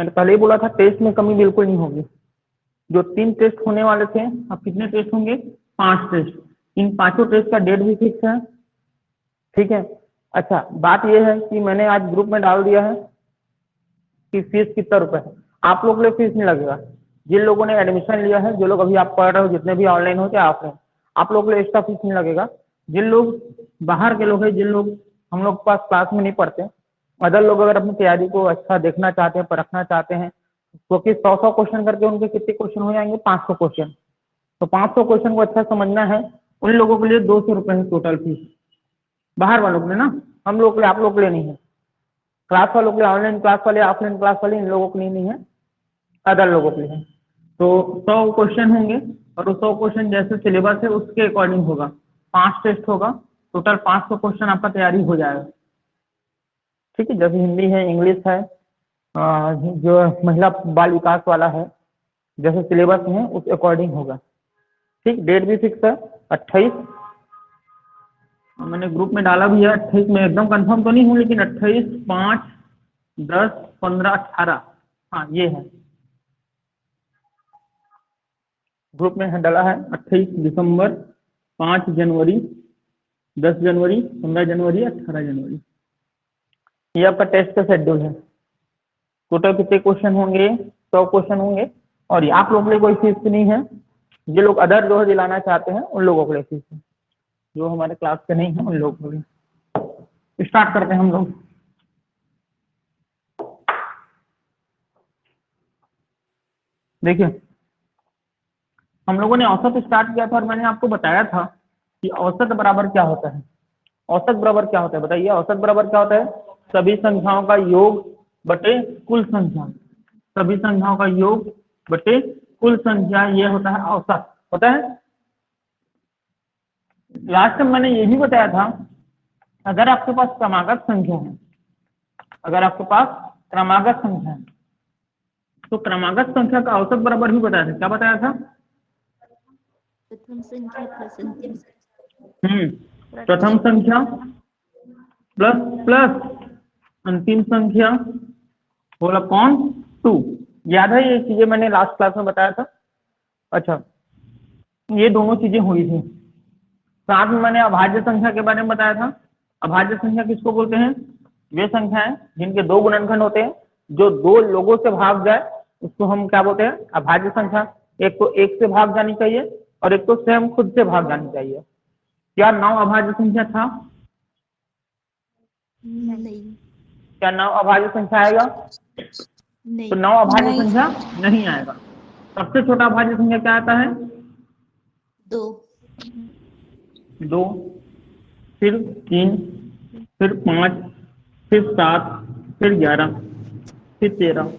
मैंने पहले ही बोला था टेस्ट में कमी बिल्कुल नहीं होगी। जो 3 टेस्ट होने वाले थे, अब कितने टेस्ट होंगे? 5 टेस्ट। इन 5 टेस्ट का डेट भी फिक्स है, ठीक है। अच्छा, बात यह है कि मैंने आज ग्रुप में डाल दिया है कि फीस कितना रुपए है। आप लोग के लिए फीस नहीं लगेगा। जिन लोगों ने एडमिशन लिया है, जो लोग अभी आप पढ़ रहे हो, जितने भी ऑनलाइन हो चाहे ऑफलाइन, आप लोग के लिए एक्स्ट्रा फीस नहीं लगेगा। जिन लोग बाहर के लोग हैं, जिन लोग हम लोग के पास क्लास में नहीं पढ़ते, अदर लोग अगर अपनी तैयारी को अच्छा देखना चाहते हैं, परखना चाहते हैं, क्योंकि 100 क्वेश्चन करके उनके कितने क्वेश्चन हो जाएंगे? 500 क्वेश्चन। तो 500 क्वेश्चन को अच्छा समझना है, उन लोगों के लिए 200 रुपए है टोटल फीस। बाहर वालों के लिए ना, हम लोग के लिए, आप लोग के लिए नहीं है। क्लास वालों के लिए, ऑनलाइन क्लास वाले, ऑफलाइन क्लास वाले, इन लोगों के लिए नहीं है, अदर लोगों के लिए है। तो 100 क्वेश्चन होंगे और वो 100 क्वेश्चन जैसे सिलेबस है उसके अकॉर्डिंग होगा। 5 टेस्ट होगा, टोटल 500 क्वेश्चन आपका तैयारी हो जाएगा, ठीक है। जैसे हिंदी है, इंग्लिश है, जो महिला बाल विकास वाला है, जैसे सिलेबस है उस अकॉर्डिंग होगा, ठीक। डेट भी फिक्स है 28, मैंने ग्रुप में डाला भी है 28 में, एकदम कंफर्म तो नहीं हूँ, लेकिन 28, 5, 10, 15, 18, हाँ ये है, ग्रुप में है डाला है 28 दिसंबर, 5 जनवरी, 10 जनवरी, 15 जनवरी, 18 जनवरी, ये आपका टेस्ट का शेड्यूल है। टोटल कितने क्वेश्चन होंगे? 100 क्वेश्चन होंगे। और ये आप लोगों के लिए कोई फीस नहीं है। जो लोग अदर जो दिलाना चाहते हैं उन लोगों के लिए फीस है, जो हमारे क्लास के नहीं है उन लोगों के लिए। स्टार्ट करते हैं हम लोग। देखिए, हम लोगों ने औसत स्टार्ट किया था और मैंने आपको बताया था कि औसत बराबर क्या होता है। औसत बराबर क्या होता है बताइए? औसत बराबर क्या होता है? सभी संख्याओं का योग बटे कुल संख्या। सभी संख्याओं का योग बटे कुल संख्या, ये होता है औसत, होता है। लास्ट में मैंने ये भी बताया था, अगर आपके पास क्रमागत संख्या है, अगर आपके पास क्रमागत संख्या है, तो क्रमागत संख्या का औसत बराबर भी बताया था। क्या बताया था? प्रथम संख्या प्लस अंतिम प्रथम संख्या प्लस प्लस अंतिम संख्या होल अपॉन 2। याद है ये चीजें मैंने लास्ट क्लास में बताया था। अच्छा, ये दोनों चीजें हुई थी। साथ में मैंने अभाज्य संख्या के बारे में बताया था। अभाज्य संख्या किसको बोलते हैं? वे संख्याएं जिनके 2 गुणनखंड होते हैं, जो 2 लोगों से भाग जाए उसको हम क्या बोलते हैं? अभाज्य संख्या। एक तो 1 से भाग जानी चाहिए और एक तो स्वयं खुद से भाग जानी चाहिए। क्या 9 अभाज्य संख्या था? नहीं। क्या 9 अभाज्य संख्या आएगा? नहीं। तो 9 अभाज्य संख्या नहीं आएगा। सबसे छोटा अभाज्य संख्या क्या आता है? 2, 2, फिर 3, फिर 5, फिर 7, फिर 11, फिर 13,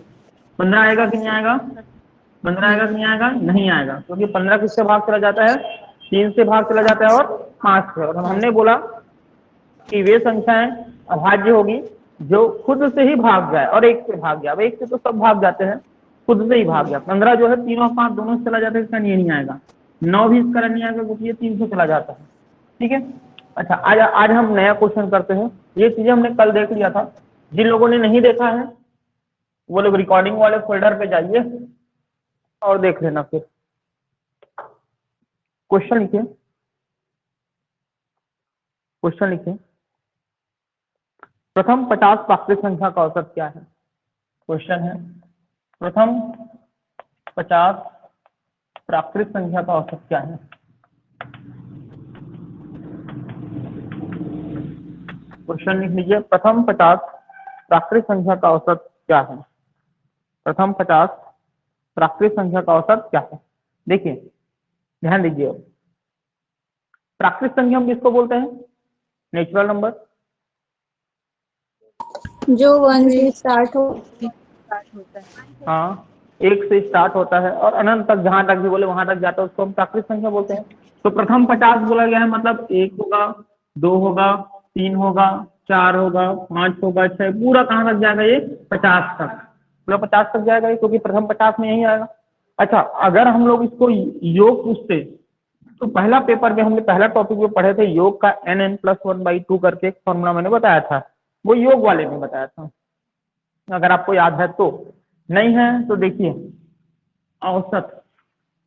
15 आएगा कि नहीं आएगा? 15 आएगा कि नहीं आएगा? नहीं आएगा, क्योंकि 15 किससे भाग चला जाता है? 3 से भाग चला जाता है और 5 से। और हमने बोला कि वे संख्याएं अभाज्य होगी जो खुद से ही भाग जाए और 1 से भाग जाए। अब 1 से तो सब भाग जाते हैं, खुद से ही भाग जाए। 15 जो है 3 और 5 दोनों से चला जाता है, इसका नहीं आएगा। 9 भी इसका नहीं आएगा क्योंकि ये 3 से चला जाता है, ठीक है। अच्छा, आज हम नया क्वेश्चन करते हैं। ये चीजें हमने कल देख लिया था। जिन लोगों ने नहीं देखा है वो लोग रिकॉर्डिंग वाले फोल्डर पे जाइए और देख लेना। फिर क्वेश्चन लिखिए, क्वेश्चन लिखिए, प्रथम 50 प्राकृत संख्या का औसत क्या है? क्वेश्चन है, प्रथम 50 प्राकृत संख्या का औसत क्या है? क्वेश्चन लिख लीजिए, प्रथम 50 प्राकृत संख्या का औसत क्या है? प्रथम 50 प्राकृत संख्या का औसत क्या है? देखिए, ध्यान दीजिए, प्राकृत संख्या हम किसको बोलते हैं? नेचुरल नंबर, जो 1 से स्टार्ट होता है। हाँ, 1 से स्टार्ट होता है और अनंत तक, जहां तक भी बोले वहां तक जाता है, उसको हम प्राकृत संख्या बोलते हैं। तो प्रथम 50 बोला गया है, मतलब 1 होगा, 2 होगा, 3 होगा, 4 होगा, 5 होगा, 6, पूरा कहां तक जाएगा? ये 50 तक, पूरा 50 तक जाएगा ये, क्योंकि प्रथम 50 में यही आएगा। अच्छा, अगर हम लोग इसको योग पूछते तो पहला पेपर में हमने पहला टॉपिक में पढ़े थे योग का n+1/2 करके एक फॉर्मूला मैंने बताया था, वो योग वाले में बताया था, अगर आपको याद है तो। नहीं है तो देखिए औसत,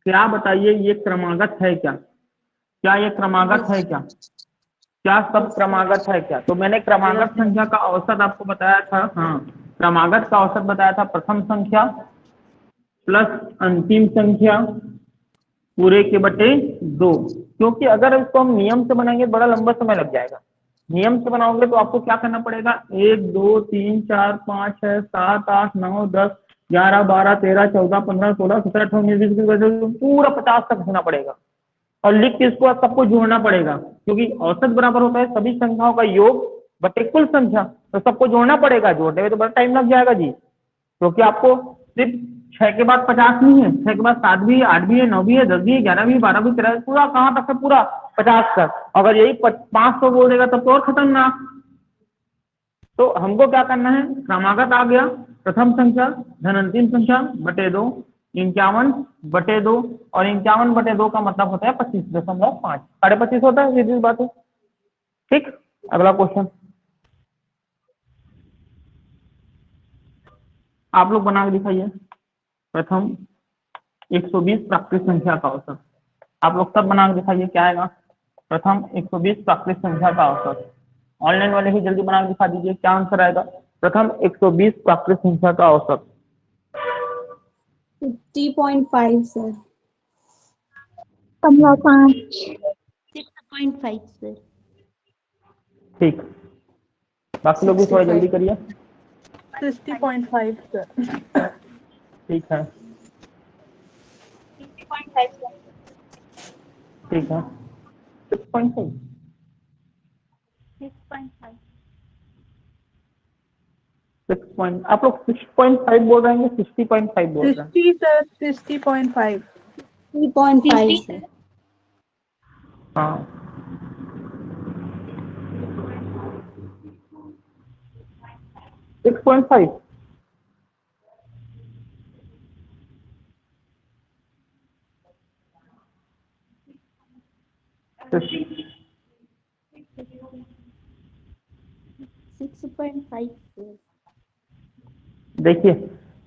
क्या बताइए ये क्रमागत है क्या? क्या ये क्रमागत है क्या? क्या सब क्रमागत है क्या? तो मैंने क्रमागत संख्या का औसत आपको बताया था, हाँ क्रमागत का औसत बताया था प्रथम संख्या प्लस अंतिम संख्या पूरे के बटे 2। क्योंकि अगर इसको हम नियम से बनाएंगे बड़ा लंबा समय लग जाएगा। नियम से बनाओगे तो आपको क्या करना पड़ेगा, 1 2 3 4 5 6 7 8 9 10 11 12 13 14 15 16 17 18 19 20 पूरा 50 तक होना पड़ेगा। और लिख के इसको आप सबको जोड़ना पड़ेगा, क्योंकि औसत बराबर होता है सभी संख्याओं का योग बटे कुल संख्या। तो सबको जोड़ना पड़ेगा, जोड़ने में तो बड़ा टाइम लग जाएगा जी। क्योंकि आपको सिर्फ 6 के बाद 50 नहीं है, 6 के बाद 7 भी है, 8 भी है, 9 भी है, 10 भी है, 11 भी है, 12 भी, 13 पूरा कहाँ तक है, पूरा 50 तक। अगर यही 500 बोल देगा तब तो और खतरनाक। तो हमको क्या करना है, क्रमागत आ गया प्रथम संख्या धन अंतिम संख्या बटे 2, 51 बटे 2, और 51 बटे 2 का मतलब होता है 25.5, 25.5 होता है, सीधी बात है। ठीक, अगला क्वेश्चन आप लोग बना के दिखाइए। प्रथम 120 प्राकृत संख्या का औसत, आप लोग सब बना के दिखाइए क्या आएगा। प्रथम 120 प्राकृत संख्या का औसत, ऑनलाइन वाले भी जल्दी बना के दिखा दीजिए क्या आंसर आएगा। प्रथम 120 प्राकृत संख्या का औसत 50.5 सर। 6.5 सर। ठीक, बाकी लोग भी थोड़ा जल्दी करिए। 60.5 सर। ठीक है, 6.5 6 आप लोग 6.5 बोल रहे हैं 60.5 बोल रहे हैं? 60 सर, 60.5। 3.5 सर। हाँ 6.5 6.5 सर। देखिए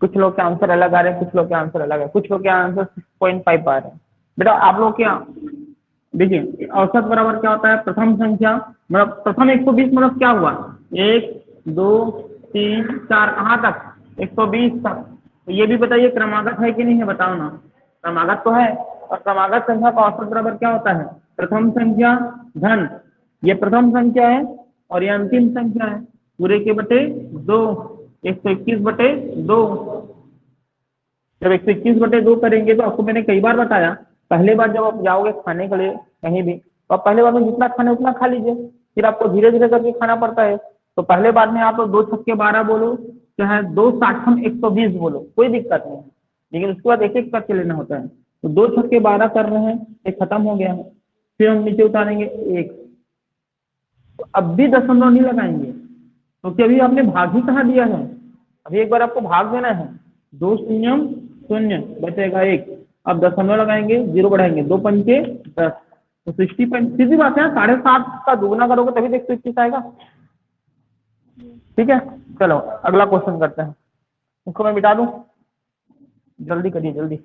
कुछ लोग के आंसर अलग आ रहे हैं, कुछ लोग के आंसर अलग है, कुछ लोग के आंसर 6.5 आ रहे हैं। बेटा आप लोग क्या देखिए, औसत बराबर क्या होता है, प्रथम संख्या मतलब प्रथम 120 मतलब क्या हुआ, 1 2 3 4 कहाँ तक, 120 तक। तो ये भी बताइए क्रमागत है कि नहीं है, बताओ ना। क्रमागत तो है, और क्रमागत संख्या का औसत बराबर क्या होता है, प्रथम संख्या धन, ये प्रथम संख्या है और ये अंतिम संख्या है, पूरे के बटे 2, 121 बटे 2। जब 121/2 करेंगे तो आपको मैंने कई बार बताया, पहले बार जब आप जाओगे खाने के लिए कहीं भी, तो आप पहले बार में जितना खाना उतना खा लीजिए, फिर आपको धीरे धीरे करके खाना पड़ता है। तो पहले बार में आप 2 छक्के 12 बोलो, चाहे 2 साठम 120 बोलो, कोई दिक्कत नहीं है, लेकिन उसके बाद एक एक करके लेना होता है। तो 2 छक्के 12 कर रहे हैं, एक खत्म हो गया है, फिर हम नीचे उतारेंगे 1। तो अब भी दशमलव नहीं लगाएंगे, क्योंकि अभी आपने भाग ही कहाँ दिया है, अभी एक बार आपको भाग देना है। 2 शून्यम 0 बचेगा 1, अब दशमलव लगाएंगे, 0 बढ़ाएंगे, 2 पंचे 10, तो 60. सीधी बात है, 7.5 का दुगना करोगे तभी तो 121 आएगा। ठीक है, चलो अगला क्वेश्चन करते हैं, इसको मैं मिटा दूं, जल्दी करिए जल्दी।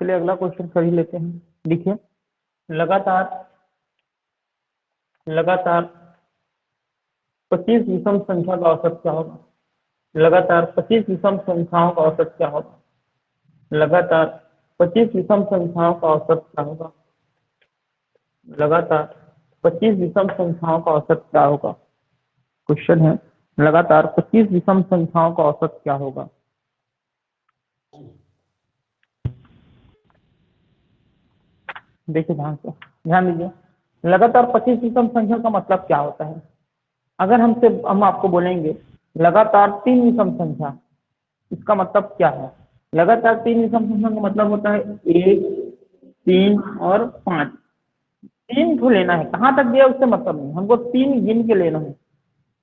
चलिए अगला क्वेश्चन कर ही लेते हैं। देखिए लगातार लगातार 25 विषम संख्या का औसत क्या होगा, लगातार 25 विषम संख्याओं का औसत क्या होगा, लगातार 25 विषम संख्याओं का औसत क्या होगा, लगातार 25 विषम संख्याओं का औसत क्या होगा। क्वेश्चन है लगातार 25 विषम संख्याओं का औसत क्या होगा। देखिए ध्यान से, ध्यान दीजिए, लगातार 25 विषम संख्या का मतलब क्या होता है? अगर हम आपको बोलेंगे लगातार 3 विषम संख्या, इसका मतलब क्या है? लगातार 3 विषम संख्या का मतलब होता है 1, 3 और 5। 3 को लेना है, कहाँ तक गया उससे मतलब नहीं, हमको 3 गिन के लेना है।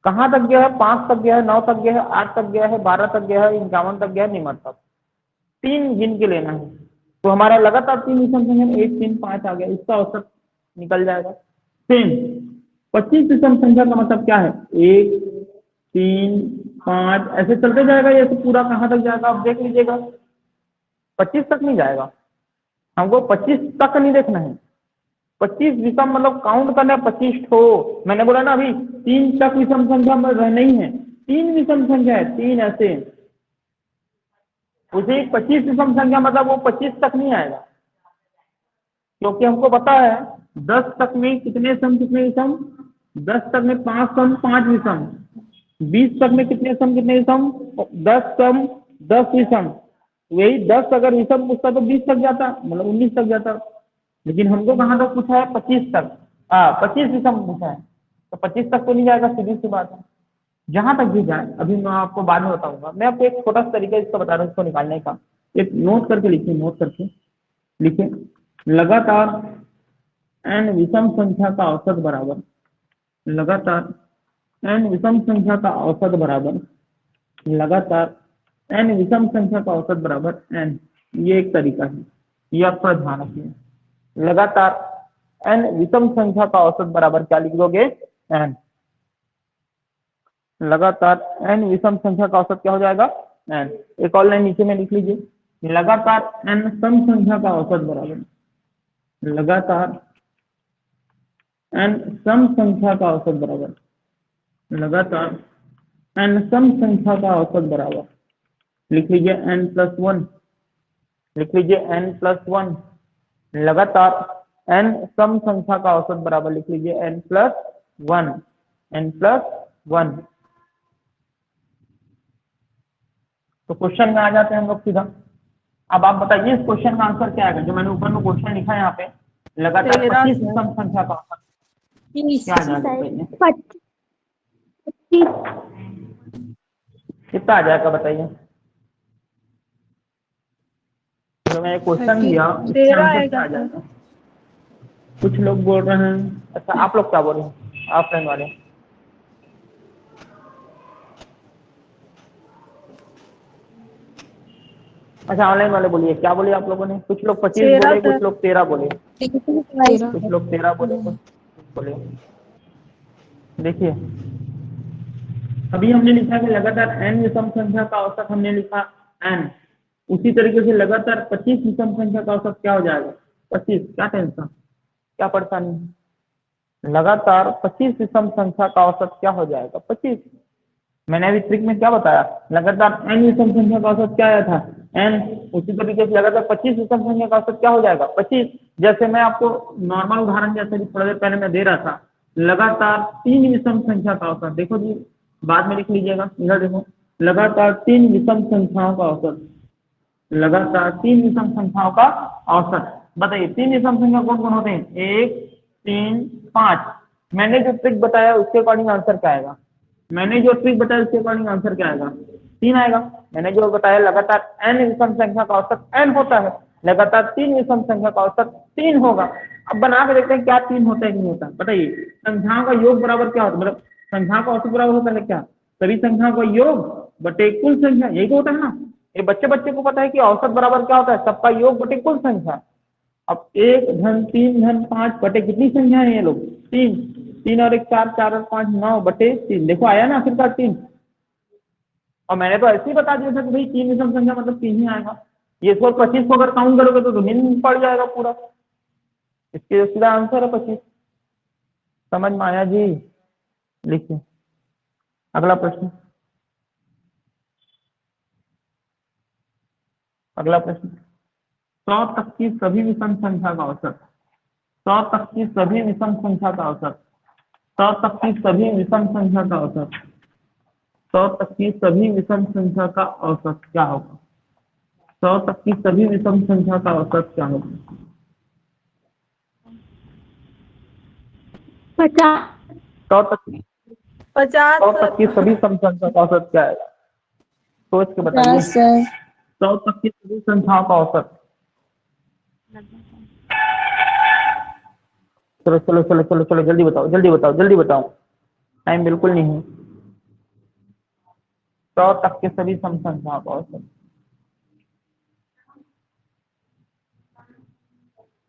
कहाँ तक गया है? 5 तक गया है, 9 तक गया है, 8 तक गया है, 12 तक गया है, 51 तक गया है, नहीं मतलब 3 गिन के लेना है। तो हमारा लगातार 3 विषम संख्या में 1, 3, 5 आ गया, इसका औसत निकल जाएगा। सेम 25 विषम संख्या का मतलब क्या है? 1, 3, 5 ऐसे चलते जाएगा। ये तो पूरा कहाँ तक जाएगा आप देख लीजिएगा, 25 तक नहीं जाएगा। हमको 25 तक नहीं देखना है, 25 विषम मतलब काउंट करना है 25 ठो। मैंने बोला ना अभी 3 तक विषम संख्या में रह नहीं है, 3 विषम संख्या है, 3 ऐसे। उसे 25 विषम संख्या मतलब वो 25 तक नहीं आएगा, क्योंकि हमको पता है 10 तक में कितने सम कितने विषम, 10 तक में 5 सम 5 विषम, 20 तक में कितने सम कितने विषम, 10 सम 10 विषम। वही 10 अगर विषम पूछता तो 20 तक जाता, मतलब 19 तक जाता। लेकिन हमको कहाँ तक पूछा है? 25 तक। 25 विषम पूछा है, तो 25 तक तो नहीं जाएगा, सीधी सी बात है। जहां तक भी जाए अभी मैं आपको बाद में बताऊंगा। मैं आपको एक छोटा सा तरीका इसका बता रहा हूँ इसको निकालने का। एक नोट करके लिखिए, नोट करके लिखिए। लगातार n विषम संख्या का औसत बराबर, लगातार n विषम संख्या का औसत बराबर, लगातार n विषम संख्या का औसत बराबर n। ये एक तरीका है, ये आपका ध्यान रखिए। लगातार n विषम संख्या का औसत बराबर क्या लिख दोगे? n। लगातार n विषम संख्या का औसत क्या हो जाएगा? n। एक और लाइन नीचे में लिख लीजिए, लगातार n सम संख्या का औसत बराबर, लगातार n सम संख्या का औसत बराबर, लगातार n सम संख्या का औसत बराबर, लिख लीजिए n+1, लिख लीजिए n+1। लगातार n सम संख्या का औसत बराबर लिख लीजिए n+1, n+1। तो क्वेश्चन में आ जाते हैं हम लोग सीधा। अब आप बताइए इस क्वेश्चन का आंसर क्या आएगा? जो मैंने ऊपर में क्वेश्चन लिखा है यहाँ पे, लगातार 13 25 सर। विषम संख्या का औसत क्या आ जाएगा? बताइए 25 कितना आ जाएगा बताइए? जो मैं क्वेश्चन दिया उसका 13 आंसर क्या आएगा आ सर। जाएगा? कुछ लोग बोल रहे हैं, अच्छा आप लोग क्या बोल रहे हैं? ऑफलाइन वाले अच्छा ऑनलाइन वाले बोलिए, क्या बोलिए आप लोगों ने? कुछ लोग 25 13 बोले, सर। कुछ लोग 13 बोले, 13 कुछ लोग 13 बोले, कुछ बोले। देखिए अभी हमने लिखा है कि लगातार n विषम संख्या का औसत हमने लिखा n। उसी तरीके से लगातार 25 विषम संख्या का औसत क्या हो जाएगा? 25। क्या टेंशन, क्या परेशानी है? लगातार 25 विषम संख्या का औसत क्या हो जाएगा? 25। मैंने अभी ट्रिक में क्या बताया? लगातार n विषम संख्या का औसत क्या आया था? n। उसी तरीके से लगातार 25 विषम संख्या का औसत क्या हो जाएगा? 25। जैसे मैं आपको नॉर्मल उदाहरण जैसे कि थोड़ी देर पहले मैं दे रहा था, लगातार 3 विषम संख्या का औसत, देखो जी बाद में लिख लीजिएगा, इधर देखो, लगातार 3 विषम संख्याओं का औसत, लगातार 3 विषम संख्याओं का औसत। बताइए 3 विषम संख्या कौन कौन होते हैं? 1, 3, 5। मैंने जो ट्रिक बताया उसके अकॉर्डिंग आंसर क्या आएगा? मैंने जो ट्रिक बताया उसके अकॉर्डिंग आंसर क्या आएगा? 3 आएगा। मैंने जो बताया लगातार n विषम संख्या का औसत n होता है, लगातार 3 विषम संख्या का औसत 3 होगा। अब बना के देखते हैं क्या 3 होता है कि नहीं होता। बताइए संख्याओं का योग बराबर क्या होता है? मतलब संख्याओं का औसत बराबर होता है क्या? सभी संख्याओं का योग बटे कुल संख्या, यही तो होता है ना। ये बच्चे बच्चे को पता है कि औसत बराबर क्या होता है? सबका योग बटे कुल संख्या। अब 1 धन 3 धन 5 बटे कितनी संख्या है ये लोग? 3। 3 और 1 4, 4 और 5 9 बटे 3। देखो आया ना आखिरकार 3। और मैंने तो ऐसे ही बता दिया था कि भाई 3 विषम संख्या मतलब 3 ही आएगा। ये 25 को अगर काउंट करोगे तो नींद पड़ जाएगा पूरा। इसके सीधा आंसर है 25। समझ में आया जी? लिखिए अगला प्रश्न। अगला प्रश्न, 100 तक की सभी विषम संख्या का औसत, 100 तक की सभी विषम संख्या का औसत, 100 तक की सभी विषम संख्या का औसत, 100 तक की सभी विषम संख्या का औसत क्या होगा? 100 तक की सभी विषम संख्या का औसत क्या होगा? 50 100 तक 50 100 तक की सभी सम संख्या का औसत क्या आएगा? सोच के बताइए। 50 सर 100 तक की सभी संख्याओं का औसत। चलो चलो चलो चलो चलो, जल्दी बताओ जल्दी बताओ जल्दी बताओ, टाइम बिल्कुल नहीं है। 100 तक के सभी सम संख्याओं का औसत।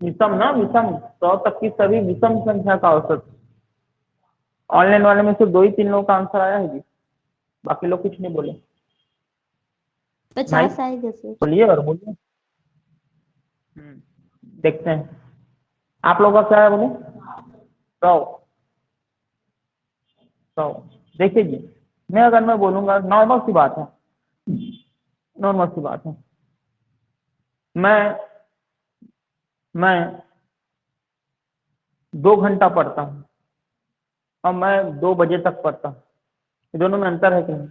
विषम ना, विषम, 100 तक की सभी विषम संख्या का औसत। ऑनलाइन वाले में सिर्फ 2 ही 3 लोगों का आंसर आया है जी, बाकी लोग कुछ नहीं बोले। 50 आएगा सर। बोलिए और बोलिए। देखते हैं आप लोगों का क्या है, बोले 100। 100 देखिए जी, अगर मैं बोलूंगा, नॉर्मल सी बात है, नॉर्मल सी बात है, मैं 2 घंटा पढ़ता हूँ और मैं 2 बजे तक पढ़ता हूँ, ये दोनों में अंतर है कि नहीं?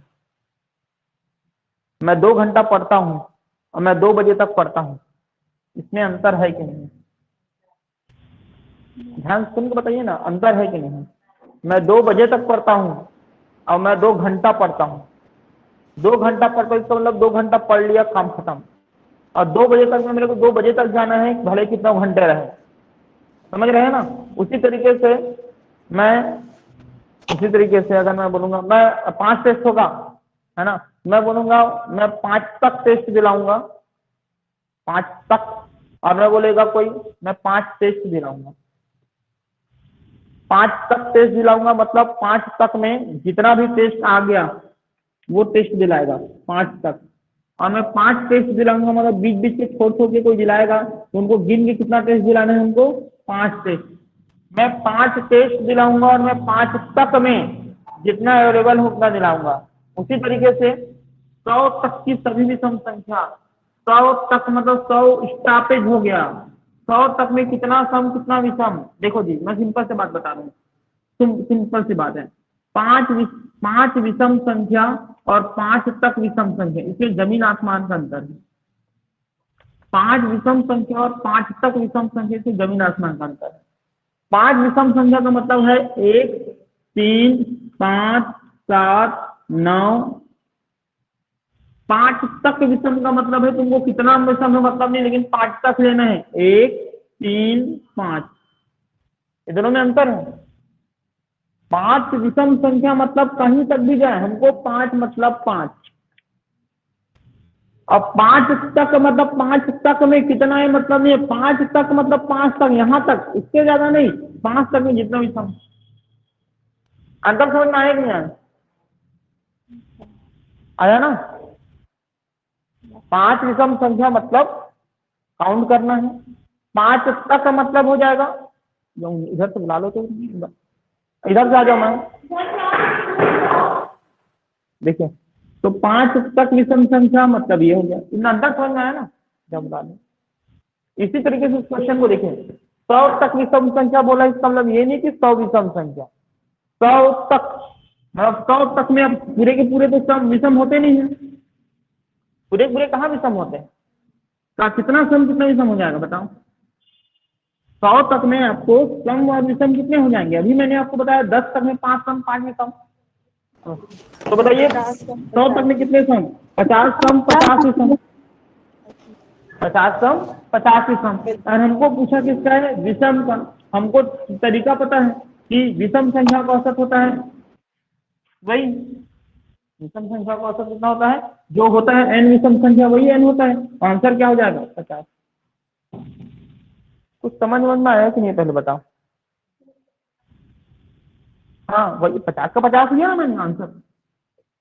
मैं 2 घंटा पढ़ता हूँ और मैं 2 बजे तक पढ़ता हूँ, इसमें अंतर है कि नहीं? ध्यान सुन के बताइए ना, अंतर है कि नहीं? मैं 2 बजे तक पढ़ता हूँ और मैं 2 घंटा पढ़ता हूँ। 2 घंटा पढ़ता हूँ इसका मतलब 2 घंटा पढ़ लिया, काम खत्म। और 2 बजे तक में मेरे को 2 बजे तक जाना है, भले कितना घंटे रहे, समझ रहे हैं ना? उसी तरीके से अगर मैं बोलूंगा मैं 5 टेस्ट होगा, है ना, मैं बोलूंगा मैं 5 तक टेस्ट दिलाऊंगा, 5 तक, और मैं बोलेगा कोई मैं 5 टेस्ट दिलाऊंगा, 5 तक टेस्ट दिलाऊंगा मतलब 5 तक में जितना भी टेस्ट आ गया वो टेस्ट दिलाएगा 5 तक। और मैं 5 टेस्ट दिलाऊंगा मतलब बीच बीच के छोड़ छोड़ के कोई दिलाएगा तो उनको गिन के कितना टेस्ट दिलाना है, उनको 5 टेस्ट। मैं 5 टेस्ट दिलाऊंगा और मैं 5 तक में जितना अवेलेबल हो उतना दिलाऊंगा। उसी तरीके से 100 तक की सभी विषम संख्या, 100 तक मतलब 100 स्टॉपेज हो गया, 100 तक में कितना सम कितना विषम। देखो जी मैं सिंपल से बात बता रहा हूँ, सिंपल सी बात है, 5 विषम संख्या और 5 तक विषम संख्या, इसमें जमीन आसमान का अंतर है। 5 विषम संख्या और 5 तक विषम संख्या से जमीन आसमान का अंतर है। 5 विषम संख्या का मतलब है 1 3 5 7 9। 5 तक विषम का मतलब है तुमको कितना विषम है मतलब नहीं, लेकिन 5 तक लेना है, 1 3 5, ये दोनों में अंतर है। 5 विषम संख्या मतलब कहीं तक भी जाए, हमको 5 मतलब 5, और 5 तक मतलब 5 तक में कितना है मतलब नहीं, 5 तक मतलब 5 तक, यहां तक, इससे ज्यादा नहीं, 5 तक में जितना विषम। अंतर समझ में आया कि नहीं आया ना? 5 विषम संख्या मतलब काउंट करना है, 5 तक मतलब हो जाएगा, इधर से बुला लो तो, इधर से आ जाओ मैम, देखिए तो 5 तक विषम संख्या मतलब ये हो गया, इतना अंतर समझ में आया ना? जब बुला लो। इसी तरीके से इस क्वेश्चन को देखें, 100 तक विषम संख्या बोला, इसका मतलब ये नहीं कि 100 विषम संख्या, 100 तक मतलब 100 तक में अब पूरे के पूरे तो सम विषम होते नहीं है, पूरे पूरे कहाँ विषम होते हैं, का कितना सम कितना विषम हो जाएगा बताओ? 100 तक में आपको सम और विषम कितने हो जाएंगे? अभी मैंने आपको बताया 10 तक में 5 सम 5 विषम, तो बताइए 100 तक में कितने सम? 50 सम 50 विषम, 50 सम 50 विषम। और हमको पूछा किसका है? विषम का। हमको तरीका पता है कि विषम संख्या का औसत होता है वही, विषम संख्या का औसत कितना होता है, जो होता है n विषम संख्या वही n होता है, आंसर क्या हो जाएगा? 50। कुछ समझ में आया कि नहीं पहले बताओ? हाँ वही 50 का 50 लिया ना मैंने आंसर,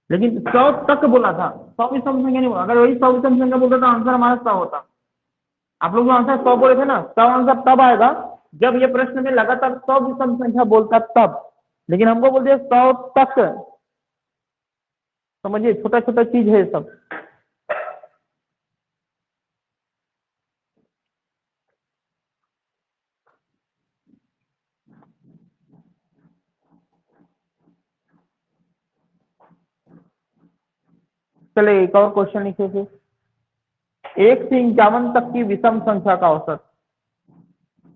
लेकिन 100 तक बोला था, 100 विषम संख्या नहीं बोला। अगर वही 100 विषम संख्या बोलता तो आंसर हमारा 100 होता। आप लोग जो आंसर 100 बोले थे ना, 100 आंसर तब आएगा जब ये प्रश्न में लगातार 100 विषम संख्या बोलता तब, लेकिन हमको बोल दिया 100 तक। समझिए छोटा छोटा चीज है सब। चले एक और क्वेश्चन लिखे थे, 1 से 51 तक की विषम संख्या का औसत,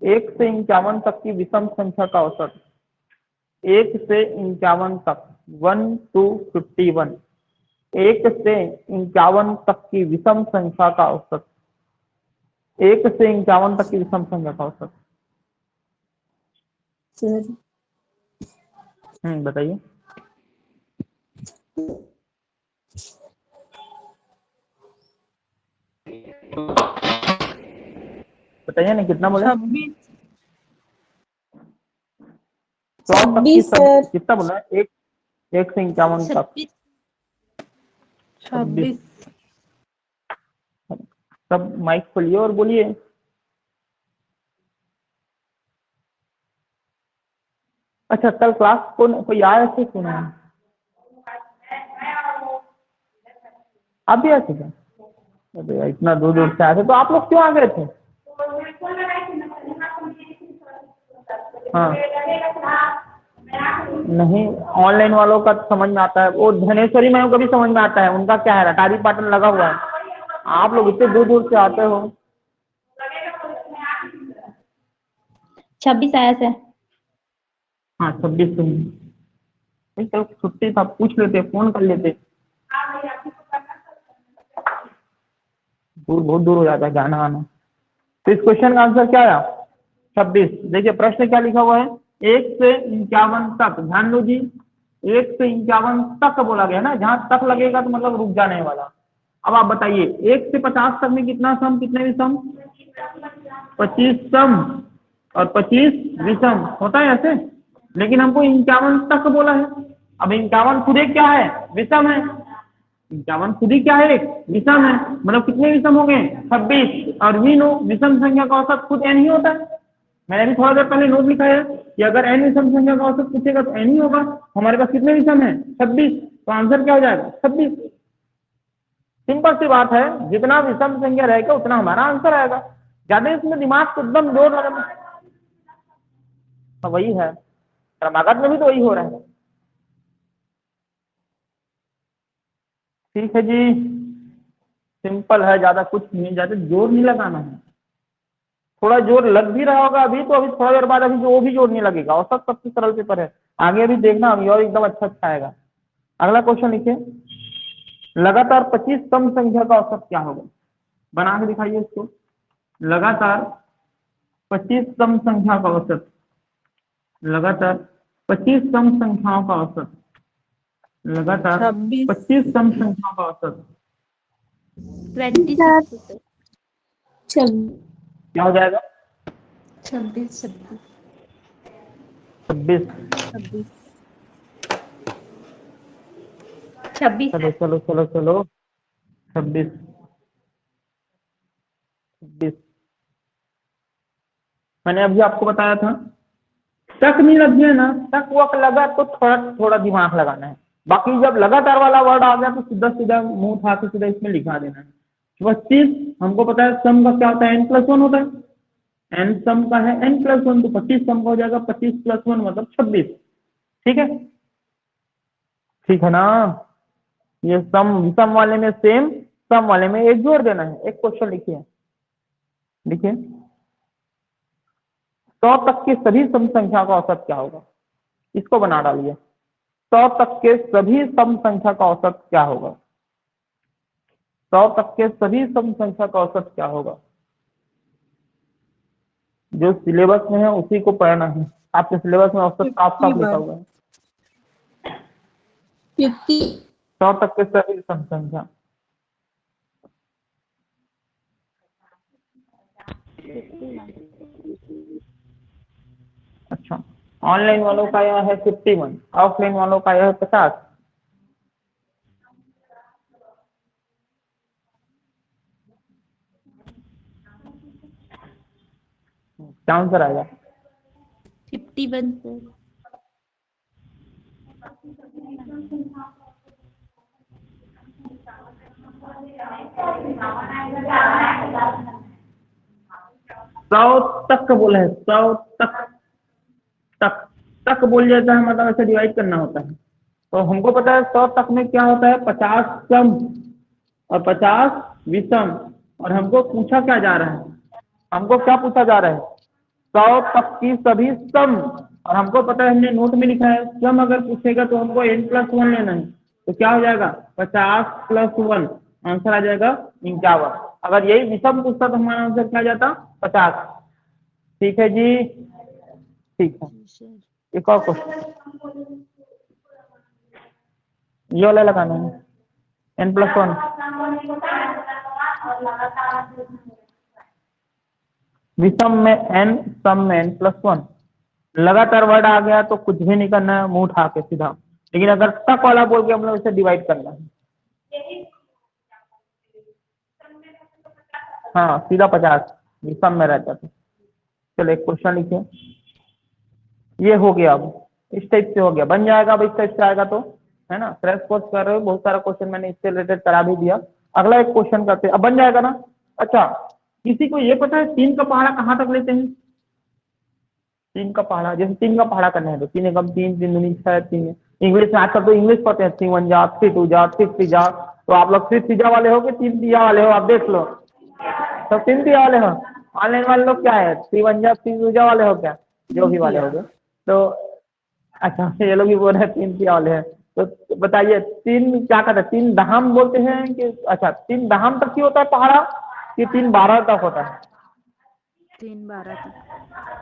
1 से 51 तक की विषम संख्या का औसत। 1 से 51 तक, 1 to 51, 1 से 51 तक की विषम संख्या का औसत, 1 से 51 तक की विषम संख्या का औसत। सर बताइए। बताइए ना कितना बोले? 26 100 तक की 26 सर। कितना बोला? 1 से 51 तक 26 सब माइक खोलिए और बोलिए। अच्छा, कल क्लास कोई आया थे सुना? आप भी आए थे क्या? अरे यार, इतना दूर दूर से आए थे तो आप लोग क्यों आ गए थे? हाँ नहीं, ऑनलाइन वालों का समझ में आता है, वो धनेश्वरी मैम को भी समझ में आता है, उनका क्या है, रटारी पाटन लगा हुआ है। आप लोग इतने दूर दूर से आते हो। 26 आया सर। हाँ 26 दिन नहीं, कल छुट्टी था, पूछ लेते, फोन कर लेते। दूर बहुत दूर हो जाता है जाना आना। तो इस क्वेश्चन का आंसर क्या आया? 26। देखिए प्रश्न क्या लिखा हुआ है, 1 से 51 तक। ध्यान दो जी, 1 से 51 तक बोला गया ना, जहां तक लगेगा तो मतलब रुक जाने वाला। अब आप बताइए 1 से 50 तक में कितना सम, कितने विषम? 25 सम और 25 विषम होता है ऐसे, लेकिन हमको 51 तक बोला है। अब 51 खुद एक क्या है? विषम है। 51 खुद ही क्या है? एक विषम है, मतलब कितने विषम हो गए? 26। और वी नो विषम संख्या का औसत खुद n ही होता है। मैंने अभी थोड़ा देर पहले नोट लिखा है कि अगर n विषम संख्या का औसत पूछेगा तो n ही होगा। हमारे पास कितने विषम है? 26, तो आंसर क्या हो जाएगा? 26। सिंपल सी बात है, जितना विषम संख्या रहेगा उतना हमारा आंसर आएगा। ज्यादा इसमें दिमाग को एकदम जोर लगाना। हाँ, वही है, क्रमागत में भी तो वही हो रहा है। ठीक है जी, सिंपल है, ज्यादा कुछ नहीं, ज्यादा जोर नहीं लगाना है। थोड़ा जोर लग भी रहा होगा अभी, तो अभी थोड़ा देर बाद अभी जो वो भी जोर नहीं लगेगा। औसत सबसे सरल पेपर है, आगे अभी देखना, अभी और एकदम अच्छा अच्छा आएगा। अगला क्वेश्चन लिखिए, लगातार 25 सम संख्या का औसत क्या होगा? बना के दिखाइए इसको। लगातार 25 सम संख्या का औसत, लगातार 25 सम संख्याओं का औसत, लगातार 26 25 सम संख्याओं का औसत 26 सर। 26 क्या हो जाएगा? 26 26। 26 चलो चलो चलो चलो, 26 26। मैंने अभी आपको बताया था, तक नहीं लग गया ना, तक वक्त लगा तो थोड़ा थोड़ा दिमाग लगाना है। बाकी जब लगातार वाला वर्ड आ गया तो सीधा सीधा मुंह उठा के सीधा इसमें लिखा देना है। 25 हमको पता है सम का क्या होता है, n+1 होता है। n सम का है n+1, तो 25 सम का हो जाएगा 25+1 मतलब 26। ठीक है, ठीक है ना? ये सम वाले में सेम, सम वाले में एक जोड़ देना है। एक क्वेश्चन लिखिए, देखिए 100 तक की सभी सम संख्या का औसत क्या होगा? इसको बना डालिए, 100 तक के सभी सम संख्या का औसत क्या होगा? 100 तक के सभी सम संख्या का औसत क्या होगा? जो सिलेबस में है उसी को पढ़ना है। आपके सिलेबस में औसत साफ साफ लिखा 51 हुआ है। 50 100 तक के सभी सम संख्या, अच्छा, ऑनलाइन वालों का यह है 51, ऑफलाइन वालों का यह है 50। क्या आंसर आएगा? 51 सर। सौ तक बोले है, 100 तक, तक तक बोल जाता है, मतलब ऐसे डिवाइड करना होता है। तो हमको पता है 100 तक में क्या होता है, 50 सम और 50 विषम। और हमको पूछा क्या जा रहा है, हमको क्या पूछा जा रहा है? 100 तक की सभी सम और हमको पता है हमने नोट में लिखा है सम अगर पूछेगा तो हमको n+1 लेना है, तो क्या हो जाएगा 50+1, आंसर आ जाएगा 51। अगर यही विषम पूछता तो हमारा आंसर क्या जाता 50। ठीक है जी, ठीक है। एक और क्वेश्चन ये वाला लगाना है n+1। विषम में n, सम में n+1। लगातार वर्ड आ गया तो कुछ भी नहीं करना है, मुंह उठा के सीधा। लेकिन अगर तक वाला बोल के हम लोग इसे डिवाइड करना है, हाँ सीधा 50 विषम में रहता था। चलो एक क्वेश्चन लिखिए, ये हो गया, अब इस टाइप से हो गया, बन जाएगा। अब इस टाइप से आएगा तो है ना, क्रैश कोर्स कर रहे हो, बहुत सारा क्वेश्चन मैंने इससे रिलेटेड करा भी दिया। अगला एक क्वेश्चन करते हैं, अब बन जाएगा ना। अच्छा, किसी को ये पता है 3 का पहाड़ा कहाँ तक लेते हैं? 3 का पहाड़ा, जैसे 3 का पहाड़ा करना है तो 3 एकम 3, 3 दूनी 6, 3। इंग्लिश में आजकल तो इंग्लिश पढ़ते हैं, 3 1 जा, 3 2 जा, 6 3 जा। तो आप लोग 3 3 जा वाले हो कि 3 3 जा वाले हो? आप देख लो, सब 3 3 जा वाले हो। ऑनलाइन वाले लोग क्या है, 3 1 जा 3 2 जा वाले हो क्या? जो भी वाले हो गए तो अच्छा, ये लोग भी बोल रहे हैं 3 3 वाले हैं। तो बताइए 3 क्या कहता है, 3 धाम बोलते हैं कि अच्छा 3 धाम तक ही होता है पहाड़ा कि 3 12 तक होता है? 3 12 तक।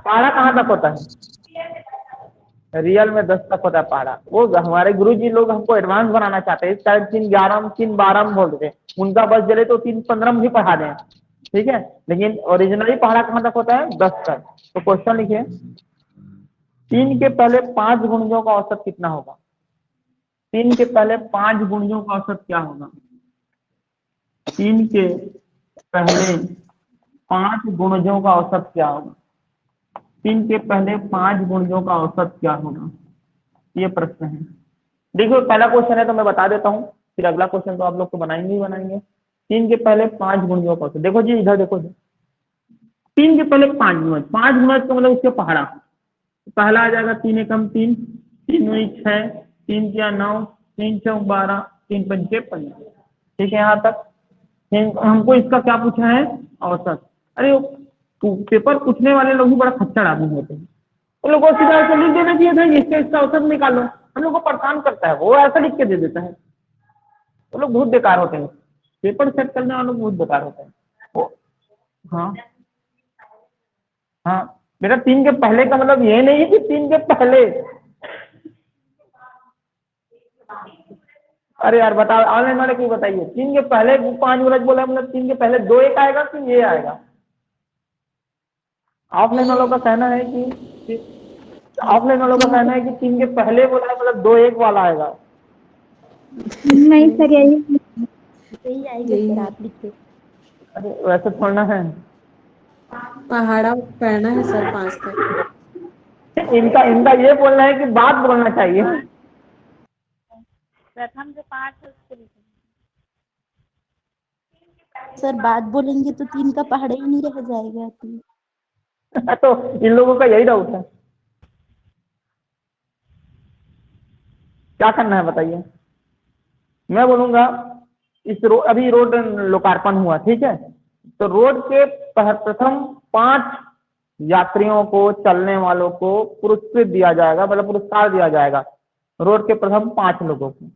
पहाड़ा कहाँ तक होता है? रियल में 10 तक होता है पहाड़ा। वो हमारे गुरुजी लोग हमको एडवांस बनाना चाहते हैं, इस टाइम 3 11 3 12 बोल देते हैं, उनका बस जले तो 3 15 भी पढ़ा दें, ठीक है। लेकिन ओरिजिनली पहाड़ा कहाँ तक होता है? 10 तक। तो क्वेश्चन लिखिए, 3 के पहले 5 गुणजों का औसत कितना होगा? 3 के पहले 5 गुणजों का औसत क्या होगा? 3 के पहले 5 गुणजों का औसत क्या होगा? 3 के पहले 5 गुणजों का औसत क्या होगा? ये प्रश्न है। देखो पहला क्वेश्चन है तो मैं बता देता हूँ, फिर अगला क्वेश्चन तो आप लोग तो बनाएंगे ही बनाएंगे। 3 के पहले 5 गुणजों का औसत, देखो जी इधर देखो जी, 3 के पहले 5 गुणज, 5 गुणज का मतलब उसके पहाड़ा। पहला आ जाएगा 3 एकम 3, 3 दूनी 6, 3 तिया 9, 3 चौक 12, 3 पंचे 15। ठीक है यहाँ तक। हमको इसका क्या पूछा है? औसत। अरे पेपर पूछने वाले लोग भी बड़ा खच्चर आदमी होते हैं, उन लोगों को सीधा ऐसा लिख देना चाहिए था इसका औसत निकालो। हम लोग को परेशान करता है, वो ऐसा लिख के दे देता है। वो लोग बहुत बेकार होते हैं, पेपर सेट करने वाले लोग बहुत बेकार होते हैं वो। हाँ हाँ बेटा, 3 के पहले का मतलब ये नहीं है कि 3 के पहले। अरे यार बताओ, ऑनलाइन वाले को बताइए, 3 के पहले 5 गुणज बोला मतलब 3 के पहले 2 एक आएगा कि ये आएगा? ऑफलाइन वालों का कहना है कि 3 के पहले बोला है मतलब 2 एक वाला आएगा। नहीं सर, यही आएगा सर, आप लिखिए। अरे वैसे थोड़ा है, पहाड़ा पढ़ना है सर 5 तक। इनका इनका ये बोलना है कि बात बोलना चाहिए। प्रथम जो 5 है उसको लिखिए सर, बात बोलेंगे तो 3 का पहाड़ा ही नहीं रह जाएगा। तो इन लोगों का यही डाउट है, क्या करना है बताइए? मैं बोलूंगा अभी रोड लोकार्पण हुआ, ठीक है, तो रोड के प्रथम 5 यात्रियों को, चलने वालों को पुरस्कृत दिया जाएगा, मतलब पुरस्कार दिया जाएगा रोड के प्रथम 5 लोगों को।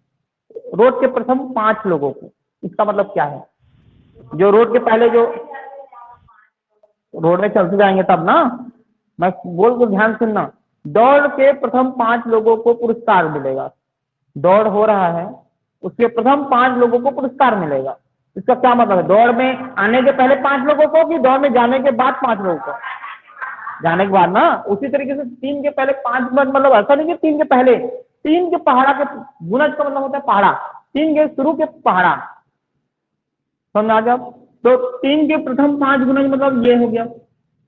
रोड के प्रथम 5 लोगों को, इसका मतलब क्या है? जो रोड के पहले, जो रोड में चलते जाएंगे तब ना, मैं बोल को ध्यान सुनना, दौड़ के प्रथम 5 लोगों को पुरस्कार मिलेगा। दौड़ हो रहा है, उसके प्रथम 5 लोगों को पुरस्कार मिलेगा। इसका क्या मतलब है? दौड़ में आने के पहले 5 लोगों को कि दौड़ में जाने के बाद 5 लोगों को? जाने के बाद ना। उसी तरीके से 3 के पहले 5 मतलब ऐसा नहीं कि 3 के पहले, 3 के पहाड़ा के गुणज का मतलब होता है पहाड़ा, 3 के शुरू के पहाड़ा, समझ आ गया? तो 3 के प्रथम 5 गुणज मतलब ये हो गया,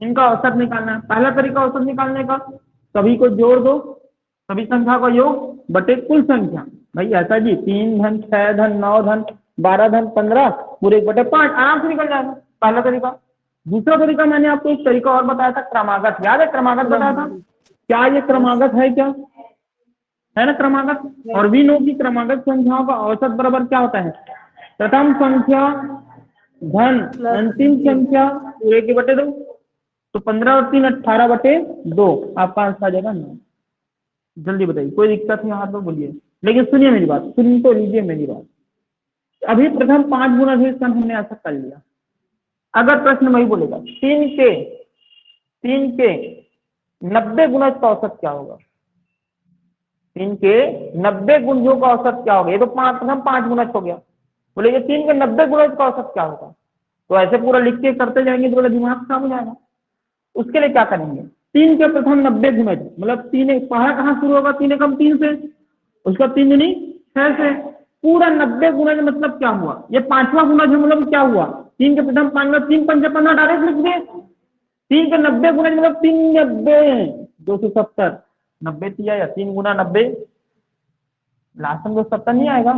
इनका औसत निकालना है। पहला तरीका औसत निकालने का, सभी को जोड़ दो, सभी संख्या का योग बटे कुल संख्या। भाई ऐसा जी 3 धन 6 धन 9 धन 12 धन 15 पूरे 1/5 आराम से निकल जाएगा, पहला तरीका। दूसरा तरीका मैंने आपको एक तरीका और बताया था, क्रमागत, याद है? क्रमागत बताया था, क्या ये क्रमागत है? क्या है ना क्रमागत? और भी नो की क्रमागत संख्याओं का औसत बराबर क्या होता है? प्रथम संख्या धन अंतिम संख्या पूरे के बटे 2। तो 15 और 3 18/2, आपका आंसर आ जाएगा 9। जल्दी बताइए, कोई दिक्कत है हाथ में बोलिए, लेकिन सुनिए मेरी बात, सुन तो लीजिए मेरी बात। अभी प्रथम 5 गुना का हमने ऐसा कर लिया। अगर प्रश्न वही बोलेगा 3 के 90 गुणज का औसत क्या होगा, 3 के 90 गुणजों का औसत क्या होगा, ये तो प्रथम 5 गुणज हो गया, बोले 3 के 90 गुणज का औसत क्या होगा। तो ऐसे पूरा लिख के करते जाएंगे तो बोला दिमाग खराब हो जाएगा। उसके लिए क्या करेंगे, 3 के प्रथम 90 गुणज, मतलब 3 पहाड़ा कहाँ शुरू होगा, 3 एकम 3 से, उसका 3 दूनी 6 से, पूरा 90 गुणज मतलब क्या हुआ, ये 5वां गुणज है, मतलब क्या हुआ, 3 के प्रथम 5 में 3 पंजे 15 डायरेक्ट लिख दे। 3 के 90 गुणज मतलब 3 90 270, 90 दिया या 3 गुना 90, लास्ट में 270 नहीं आएगा,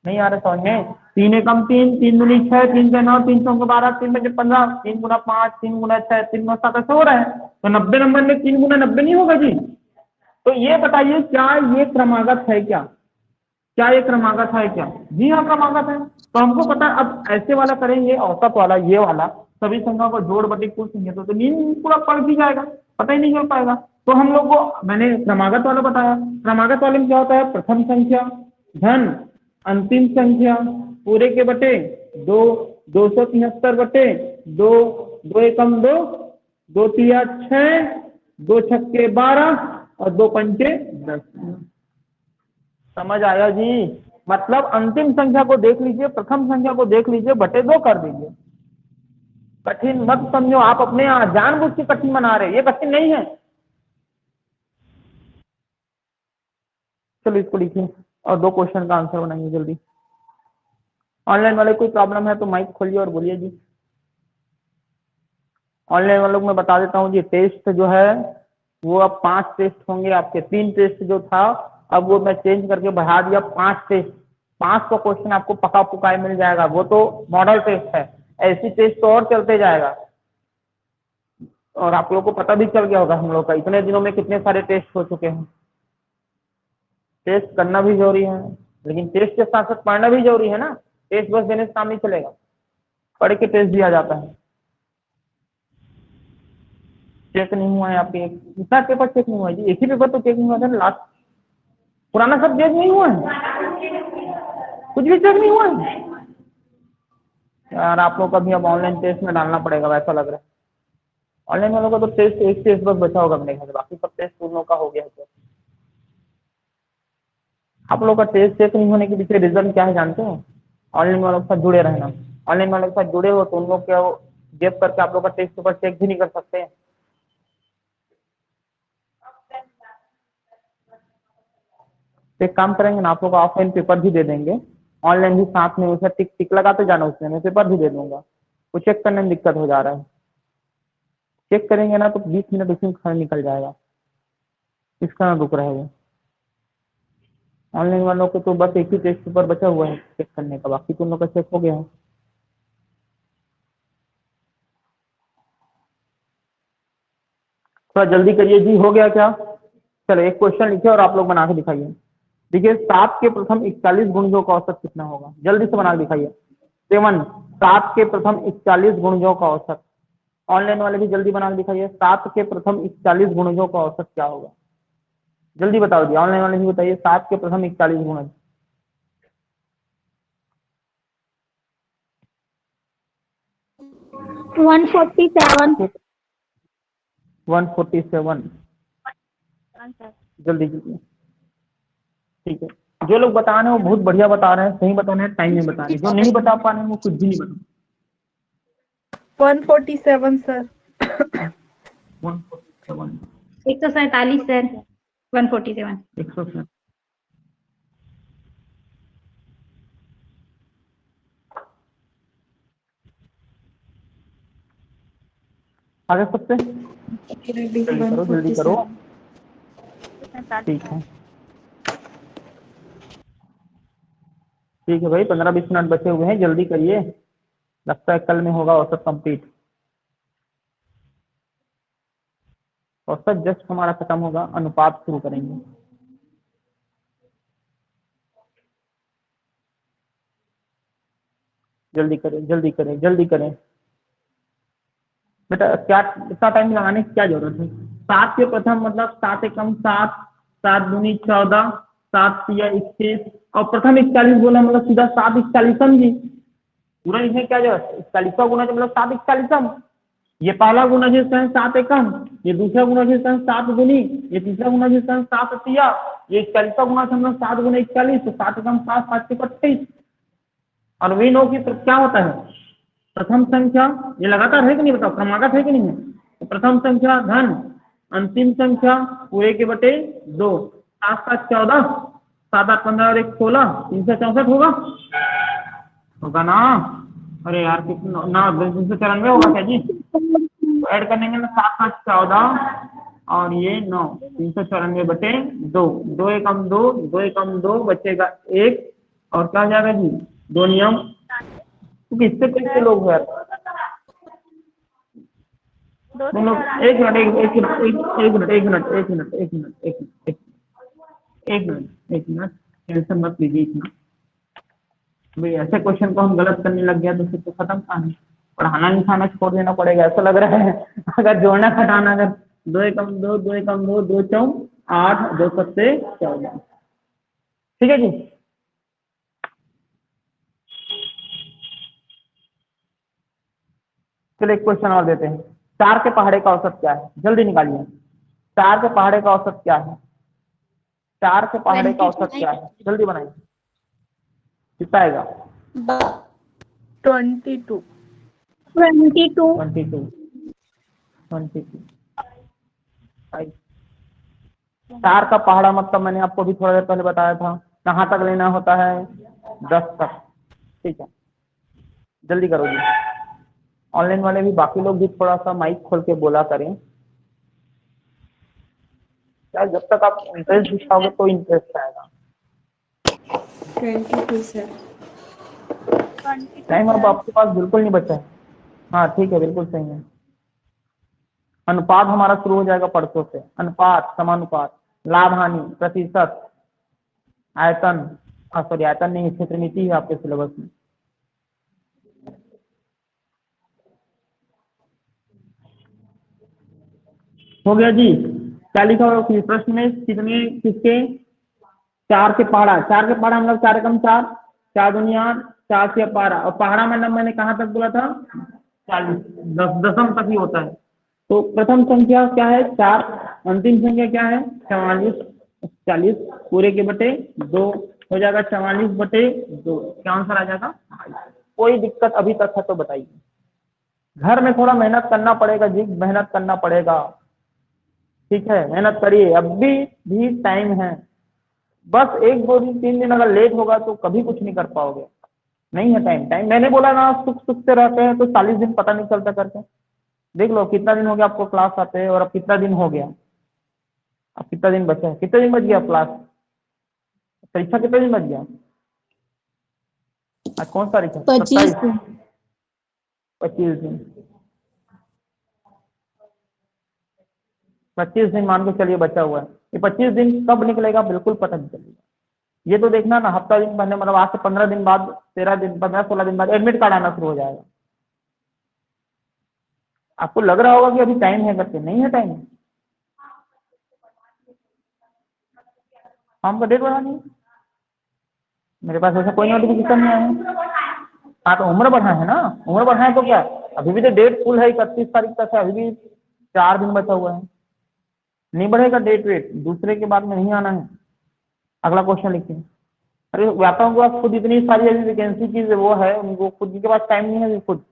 नहीं आ रहा समझ में। 3 एकम 3, 3 दूनी 6, 3 के 9, 3 चौके 12, 3 बजे 15, 3 गुना 5, 3 गुना 6, 3 गुना 7 ऐसे हो रहा है, तो 90 नंबर में 3 गुना 90 नहीं होगा जी। तो ये बताइए क्या ये क्रमागत है क्या, क्या ये क्रमागत है क्या, जी हाँ क्रमागत है। तो हमको पता है, अब ऐसे वाला करेंगे औसत वाला, ये वाला सभी संख्या को जोड़ बटे कुल संख्या, तो नींद पूरा पड़ भी जाएगा, पता ही नहीं चल पाएगा। तो हम लोग को मैंने क्रमागत वाला बताया, क्रमागत वाले में क्या होता है, प्रथम संख्या धन अंतिम संख्या पूरे के बटे 2, 273 बटे 2, 2 एकम 2, 2 तिया 6, 2 छक्के 12 और 2 पंचे 10। समझ आया जी। मतलब अंतिम संख्या को देख लीजिए, प्रथम संख्या को देख लीजिए, बटे 2 कर दीजिए। कठिन मत समझो, आप अपने जानबूझ के कठिन बना रहे, ये कठिन नहीं है। चलो इसको लिखिए और 2 क्वेश्चन का आंसर बनाइए जल्दी। ऑनलाइन वाले कोई प्रॉब्लम है तो माइक खोलिए और बोलिए जी। ऑनलाइन वालों को मैं बता देता हूँ जी, टेस्ट जो है वो अब 5 टेस्ट होंगे आपके, 3 टेस्ट जो था अब वो मैं चेंज करके बढ़ा दिया 5 टेस्ट, 500 क्वेश्चन आपको पका पुकाए मिल जाएगा, वो तो मॉडल टेस्ट है, ऐसी टेस्ट तो और चलते जाएगा। और आप लोगों को पता भी चल गया होगा हम लोग का इतने दिनों में कितने सारे टेस्ट हो चुके हैं। टेस्ट करना भी जरूरी है, लेकिन टेस्ट के साथ साथ पढ़ना भी जरूरी है ना, टेस्ट बस देने से काम नहीं चलेगा, पढ़ के टेस्ट दिया जाता है। चेक नहीं हुआ है आपके, कितना पेपर चेक नहीं हुआ है जी, एक ही पेपर तो चेक नहीं हुआ था लास्ट, पुराना सब चेक नहीं हुआ है, कुछ भी चेक नहीं हुआ है यार। आप लोग का भी अब ऑनलाइन टेस्ट में डालना पड़ेगा वैसा लग रहा है। ऑनलाइन वालों का तो टेस्ट एक टेस्ट बस बचा होगा मेरे ख्याल से, बाकी सब टेस्ट उन लोगों का हो गया है। तो आप लोग का टेस्ट चेक नहीं होने के पीछे रीजन क्या है जानते हैं, ऑनलाइन वालों के साथ जुड़े रहना। ऑनलाइन वालों के साथ जुड़े हो तो उन लोग क्या गेप करके आप लोग का टेस्ट पेपर चेक भी नहीं कर सकते हैं। एक काम करेंगे ना, आप लोग ऑफलाइन पेपर भी दे देंगे, ऑनलाइन भी साथ में उसे टिक टिक लगाते जाना, उसमें मैं पेपर भी दे दूंगा। वो चेक करने में दिक्कत हो जा रहा है, चेक करेंगे ना तो 20 मिनट उसमें खड़ा निकल जाएगा, इसका रुक रहेगा। ऑनलाइन वालों को तो बस एक ही टेस्ट पेपर बचा हुआ है चेक करने का, बाकी तो उन लोग का चेक हो गया है। थोड़ा जल्दी करिए जी, हो गया क्या। चलो एक क्वेश्चन लिखिए और आप लोग बना के दिखाइए। देखिए 7 के प्रथम 41 गुणजों का औसत कितना होगा, जल्दी से बना के दिखाइए। 7 के प्रथम 41 गुणजों का औसत, ऑनलाइन वाले भी जल्दी बना के दिखाइए। 7 के प्रथम 41 गुणजों का औसत क्या होगा, जल्दी बताओ जी, ऑनलाइन वाले भी बताइए। 7 के प्रथम 41 गुणज 147 147, जल्दी जल्दी। ठीक है, जो लोग बता रहे हैं वो बहुत बढ़िया बता रहे हैं, सही बता रहे हैं, टाइम में बता रहे हैं, जो नहीं बता पा रहे हैं वो कुछ भी नहीं बता। 147 सर। 147, 147 सर 147 147। आगे सबसे जल्दी करो जल्दी करो। ठीक है ठीक है भाई, 15-20 मिनट बचे हुए हैं, जल्दी करिए, लगता है कल में होगा औसत कंप्लीट। औसत जस्ट हमारा खत्म होगा, अनुपात शुरू करेंगे। जल्दी करें जल्दी करें जल्दी करें बेटा, क्या इतना टाइम लगाने की क्या जरूरत है। 7 के प्रथम मतलब 7 एकम 7, 7 दूनी 14, 7 तिया 21 और प्रथम 41 बोला मतलब सीधा 7 41 जी। पूरा इसमें क्या जो 41वां गुना जो मतलब 7 41, ये पहला गुना जिसका है 7 एकम, ये दूसरा गुना जिसका है 7 दूनी, ये तीसरा गुना जिसका है 7 तिया, ये 41वां गुना था मतलब 7 गुना 41, तो 7 एकम 7, 7 के 28। और वी नो की तो क्या होता है प्रथम संख्या, ये लगातार है कि नहीं बताओ, क्रमागत है कि नहीं है, तो प्रथम संख्या धन, अंतिम संख्या पूरे के बटे 2, 7 7 14, 7 8 15 और 1 16, 364 होगा ना। अरे यार कितना ना 394 होगा क्या जी, तो ऐड करने में 7 7 14 और ये 9, 394 बटे 2, 2 एकम 2, 2 एकम 2 बचेगा 1 और क्या हो जाएगा जी 2 नियम, क्योंकि इससे कैसे लोग हैं तुम लोग। एक मिनट एक मिनट टेंशन मत लीजिए इतना। भाई ऐसे क्वेश्चन को हम गलत करने लग गया तो फिर तो खत्म कहानी, पढ़ाना लिखाना छोड़ देना पड़ेगा ऐसा लग रहा है। अगर जोड़ना घटाना, अगर 2 एकम 2, 2 एकम 2, 2 चौक 8, 2 सत्ते 14, ठीक है जी। चलिए एक क्वेश्चन और देते हैं। 4 के पहाड़े का औसत क्या है, जल्दी निकालिए। 4 के पहाड़े का औसत क्या है, 4 के पहाड़े का औसत क्या है, जल्दी बनाइए, कितना आएगा? 22 22 22 4 का पहाड़ा मतलब मैंने आपको भी थोड़ा देर पहले बताया था, कहाँ तक लेना होता है 10 तक, ठीक है। जल्दी करो जी, ऑनलाइन वाले भी, बाकी लोग भी थोड़ा सा माइक खोल के बोला करें, क्या जब तक आप इंटरेस्ट दिखाओगे तो इंटरेस्ट आएगा। 22 सर। टाइम अब आपके पास बिल्कुल नहीं बचा है। हाँ ठीक है, बिल्कुल सही है। अनुपात हमारा शुरू हो जाएगा परसों से, अनुपात, समानुपात, लाभ हानि, प्रतिशत, आयतन, सॉरी आयतन नहीं, क्षेत्र नीति है आपके सिलेबस में। हो गया जी, क्या लिखा हुआ है प्रश्न में, कितने किसके? 4 के पहाड़ा, 4 के पहाड़ा मतलब 4 एकम 4, 4 दुनिया 4 से पहाड़ा, और पहाड़ा मतलब मैंने कहाँ तक बोला था 40, 10 दशम तक ही होता है। तो प्रथम संख्या क्या है 4, अंतिम संख्या क्या है 44, 40 पूरे के बटे 2 हो जाएगा, 44 बटे 2, क्या आंसर आ जाएगा? कोई दिक्कत अभी तक है तो बताइए। घर में थोड़ा मेहनत करना पड़ेगा जी, मेहनत करना पड़ेगा, ठीक है, मेहनत करिए, अभी भी टाइम है। बस 1 2 दिन 3 दिन अगर लेट होगा तो कभी कुछ नहीं कर पाओगे, नहीं है टाइम। टाइम मैंने बोला ना, सुख सुख से रहते हैं तो 40 दिन पता नहीं चलता करके। देख लो कितना दिन हो गया आपको क्लास आते हैं, और अब कितना दिन हो गया, अब कितना दिन बचा है, कितने दिन बच गया क्लास, परीक्षा कितने दिन बच गया? आज कौन सा तारीख है? 25 दिन। 25 दिन, 25 दिन मान के चलिए बचा हुआ है। ये 25 दिन कब निकलेगा बिल्कुल पता नहीं चलेगा। ये तो देखना ना, हफ्ता दिन पहले मतलब आज से 15 दिन बाद, 13 दिन, 15 16 दिन बाद एडमिट कार्ड आना शुरू हो जाएगा। आपको लग रहा होगा कि अभी टाइम है करके, नहीं है टाइम। फॉर्म का डेट बढ़ा नहीं, मेरे पास ऐसा कोई नोटिफिकेशन नहीं आया है। हाँ तो उम्र बढ़ा है ना, उम्र बढ़ा है तो क्या, अभी भी तो डेट फुल है, 31 तारीख तक है, अभी भी 4 दिन बचा हुआ है, नहीं बढ़ेगा डेट वेट, दूसरे के बाद में नहीं आना है। अगला क्वेश्चन लिखिए। अरे व्यापकों के पास खुद इतनी सारी अभी वैकेंसी की वो है, उनको खुद के पास टाइम नहीं है खुद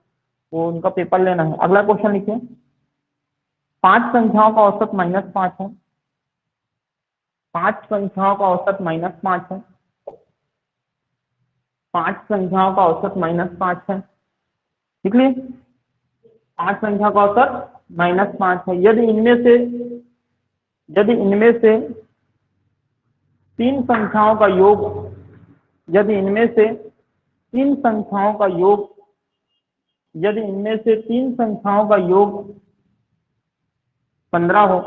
वो उनका पेपर लेना है। अगला क्वेश्चन लिखिए। 5 संख्याओं का औसत -5 है, 5 संख्याओं का औसत -5 है, 5 संख्याओं का औसत -5 है, लिख लिए। 5 संख्या का औसत -5 है। यदि इनमें से 3 संख्याओं का योग, यदि इनमें से 3 संख्याओं का योग, यदि इनमें से 3 संख्याओं का योग 15 हो,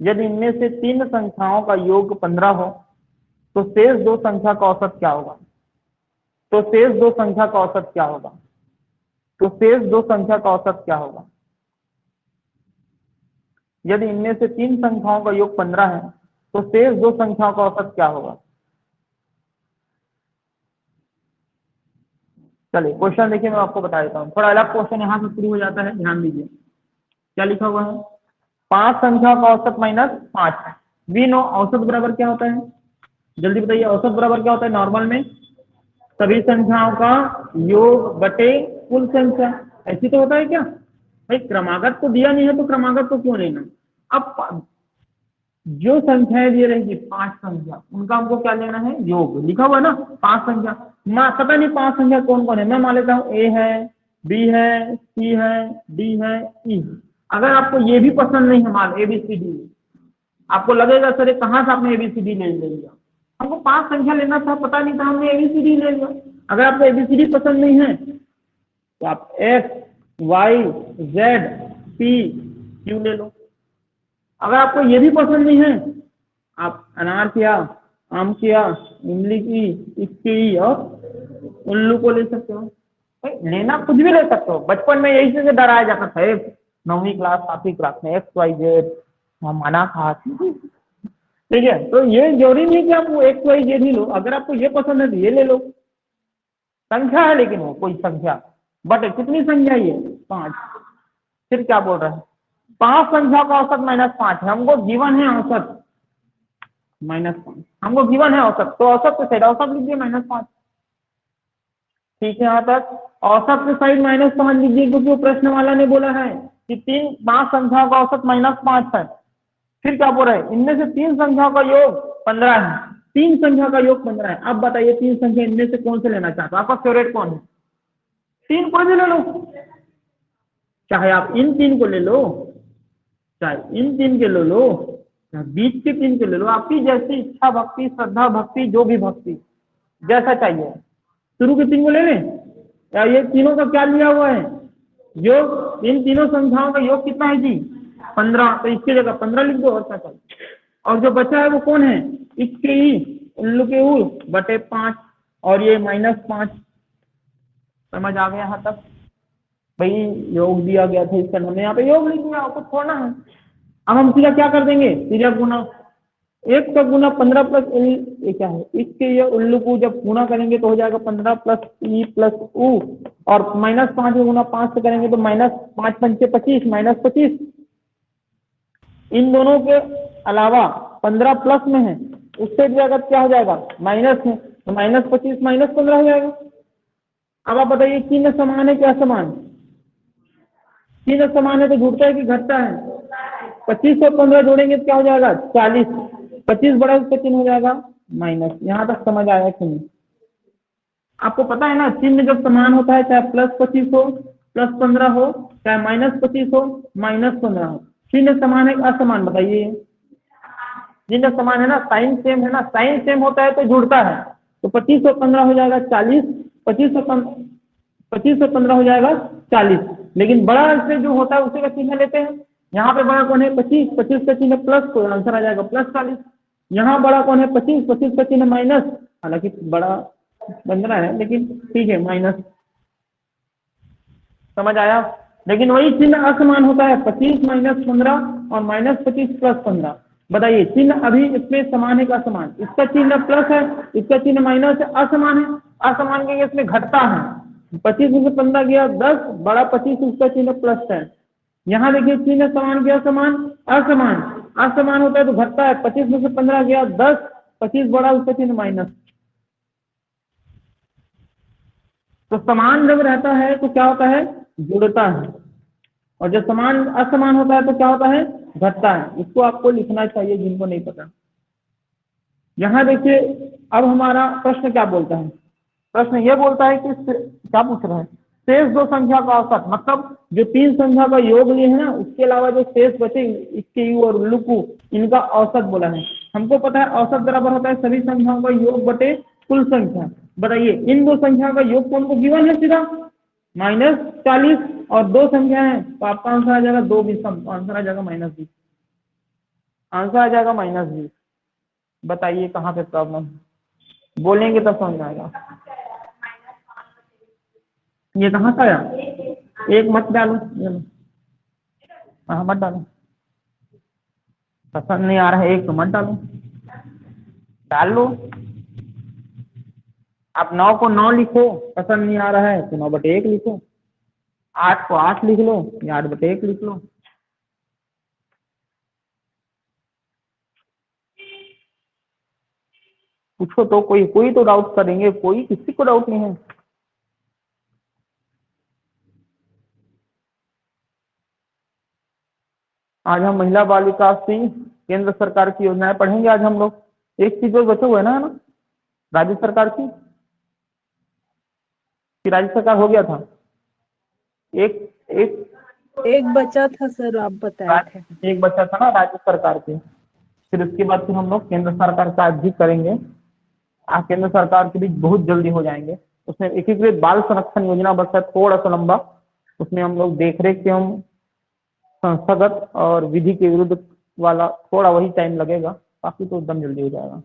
यदि इनमें से 3 संख्याओं का योग 15 हो, तो शेष 2 संख्या का औसत क्या होगा? तो शेष 2 संख्या का औसत क्या होगा? तो शेष 2 संख्या का औसत क्या होगा? यदि इनमें से 3 संख्याओं का योग 15 है तो शेष 2 संख्याओं का औसत क्या होगा? चलिए क्वेश्चन देखिए, मैं आपको बता देता हूँ। थोड़ा अलग क्वेश्चन यहाँ से शुरू हो जाता है, ध्यान दीजिए। क्या लिखा हुआ है? 5 संख्याओं का औसत माइनस 5। वी नो औसत बराबर क्या होता है? जल्दी बताइए, औसत बराबर क्या होता है नॉर्मल में? सभी संख्याओं का योग बटे कुल संख्या। ऐसी तो होता है क्या भाई? क्रमागत तो दिया नहीं है तो क्रमागत तो क्यों लेना? अब जो संख्याएं दी रहेगी 5 संख्या, उनका हमको क्या लेना है? योग। लिखा हुआ ना 5 संख्या, पता नहीं 5 संख्या कौन कौन है। मैं मान लेता हूँ ए है, बी है, सी है, डी है, ई है। अगर आपको ये भी पसंद नहीं है मान ABCD, आपको लगेगा सर कहाँ से आपने ABCD ले लिया, हमको 5 संख्या लेना था, पता नहीं था, हमने ABCD ले लिया। अगर आपको ABCD पसंद नहीं है तो आप X, Y, Z, P, Q ले लो। अगर आपको ये भी पसंद नहीं है, आप अनार किया, आम किया, इमली की, इसकी और उल्लू को ले सकते हो। लेना कुछ भी ले सकते हो। बचपन में यही से डराया जाता था, 9वीं क्लास 7वीं क्लास में XYZ मना था। ठीक है, तो ये जरूरी नहीं कि आप वो XYZ ही लो। अगर आपको ये पसंद है तो ये ले लो। संख्या है लेकिन वो कोई संख्या, बट कितनी संख्या ये? 5। फिर क्या बोल रहा है? 5 संख्या का औसत -5 है। हमको गिवन है औसत -5, हमको गिवन है औसत, तो औसत से साइड औसत लीजिए -5। ठीक है, यहाँ तक औसत से साइड -5 लीजिए, क्योंकि वो प्रश्न वाला ने बोला है कि 5 संख्याओं का औसत -5 है। फिर क्या बोल रहे हैं? इनमें से 3 संख्याओं का योग 15 है। 3 संख्या का योग 15 है। अब बताइए 3 संख्या इनमें से कौन से लेना चाहते हो? आपका फेवरेट कौन है? 3 कोई भी ले लो, चाहे आप इन 3 को ले लो, चाहे इन 3 के ले लो, चाहे बीच के 3 के ले लो। आपकी जैसी इच्छा, भक्ति, श्रद्धा, भक्ति, जो भी भक्ति जैसा चाहिए। शुरू के 3 को ले लें, या ये तीनों का क्या लिया हुआ है? योग। इन तीनों संख्याओं का योग कितना है जी? 15। तो इसकी जगह 15 लिख दो और क्या चाहिए? और जो बचा है वो कौन है? इसके ई, उल्लू के ऊ बटे 5 और ये -5। समझ आ गया यहाँ तक? भाई योग दिया गया था, इसका हमने यहाँ पे योग लिख दिया, आपको छोड़ना है। अब हम सीधा क्या कर देंगे? सीधा गुना। 1 का गुना 15 प्लस ये क्या है? इसके ये उल्लू को जब गुना करेंगे तो हो जाएगा 15 प्लस ई प्लस ऊ, और -5 का गुना 5 से करेंगे तो -5 पंचे 25, -25। इन दोनों के अलावा 15 प्लस में है, उससे भी अगर क्या हो जाएगा? माइनस में, तो -25 -15 हो जाएगा। अब आप बताइए चिन्ह समान है क्या समान? चिन्ह समान है तो जुड़ता है कि घटता है? 25 और 15 जोड़ेंगे तो क्या हो जाएगा? 40। 25 बड़ा उसका चिन्ह हो जाएगा माइनस। यहाँ तक समझ आया कि नहीं? आपको पता है ना, चिन्ह जब समान होता है, चाहे +25 हो, +15 हो, चाहे -25 हो, -15 हो, चिन्ह समान है असमान? बताइए। चिन्ह समान है ना, साइन सेम है ना। साइन सेम होता है तो जुड़ता है, तो 25 और 15 हो जाएगा 40। 25 और 15 हो जाएगा 40। लेकिन बड़ा से जो होता है उसी का चिन्ह लेते हैं। यहाँ पे बड़ा कौन है? 25। 25 का चिन्ह प्लस, तो आंसर आ जाएगा +40। यहाँ बड़ा कौन है? 25। 25 का चिन्ह माइनस, हालांकि बड़ा 15 है लेकिन ठीक है माइनस। समझ आया? लेकिन वही चिन्ह असमान होता है, 25 -15 और -25 + 15। बताइए चिन्ह अभी इसमें समान है का असमान? इसका चिन्ह प्लस है, इसका चिन्ह माइनस है, असमान है। असमान के इसमें घटता है। 25 में से 15 गया 10, बड़ा 25, उसका चिन्ह +10। यहाँ देखिए चिन्ह समान गया समान, असमान। असमान होता है तो घटता है। 25 में से 15 गया 10, 25 बड़ा, उसका चिन्ह माइनस। तो समान जब रहता है तो क्या होता है? जुड़ता है। और जब समान असमान होता है तो क्या होता है? घटता है। इसको आपको लिखना चाहिए जिनको नहीं पता। यहाँ देखिए अब हमारा प्रश्न क्या बोलता है? प्रश्न ये बोलता है कि क्या पूछ रहा है? शेष 2 संख्या का औसत, मतलब जो 3 संख्या का योग लिए है ना, उसके अलावा जो शेष बचे इसके यू और उल्लू को, इनका औसत बोला है। हमको पता है औसत बराबर होता है सभी संख्याओं का योग बटे कुल संख्या। बताइए इन 2 संख्या का योग कौन को गिवन है? सीधा -40 और 2 संख्या है तो आपका आंसर आ जाएगा 2 आंसर आ जाएगा -20। आंसर आ जाएगा -20। बताइए कहाँ पे प्रॉब्लम? बोलेंगे तब समझ आएगा। ये कहाँ से आया? एक मत डालो, हाँ मत डालो। पसंद नहीं आ रहा है एक तो मत डालो, डाल लो। आप 9 को 9 लिखो, पसंद नहीं आ रहा है तो 9/1 लिखो, 8 को 8 लिख लो या 8/1 लिख लो। पूछो तो, कोई तो डाउट करेंगे, कोई किसी को डाउट नहीं है। आज हम महिला बाल विकास की केंद्र सरकार की योजनाएं पढ़ेंगे आज हम लोग। एक चीज और बचे हुए है ना, राज्य सरकार की, कि राज्य सरकार हो गया था, एक एक एक बचा था सर, आप बताए थे। एक बच्चा था ना राज्य सरकार के। फिर उसके बाद फिर हम लोग केंद्र सरकार का आज भी करेंगे। आज केंद्र सरकार के भी बहुत जल्दी हो जाएंगे। उसमें एकीकृत बाल संरक्षण योजना बस है, थोड़ा सा लंबा। उसमें हम लोग देख रेख एवं संस्थागत और विधि के विरुद्ध वाला थोड़ा वही टाइम लगेगा, बाकी तो एकदम जल्दी हो जाएगा।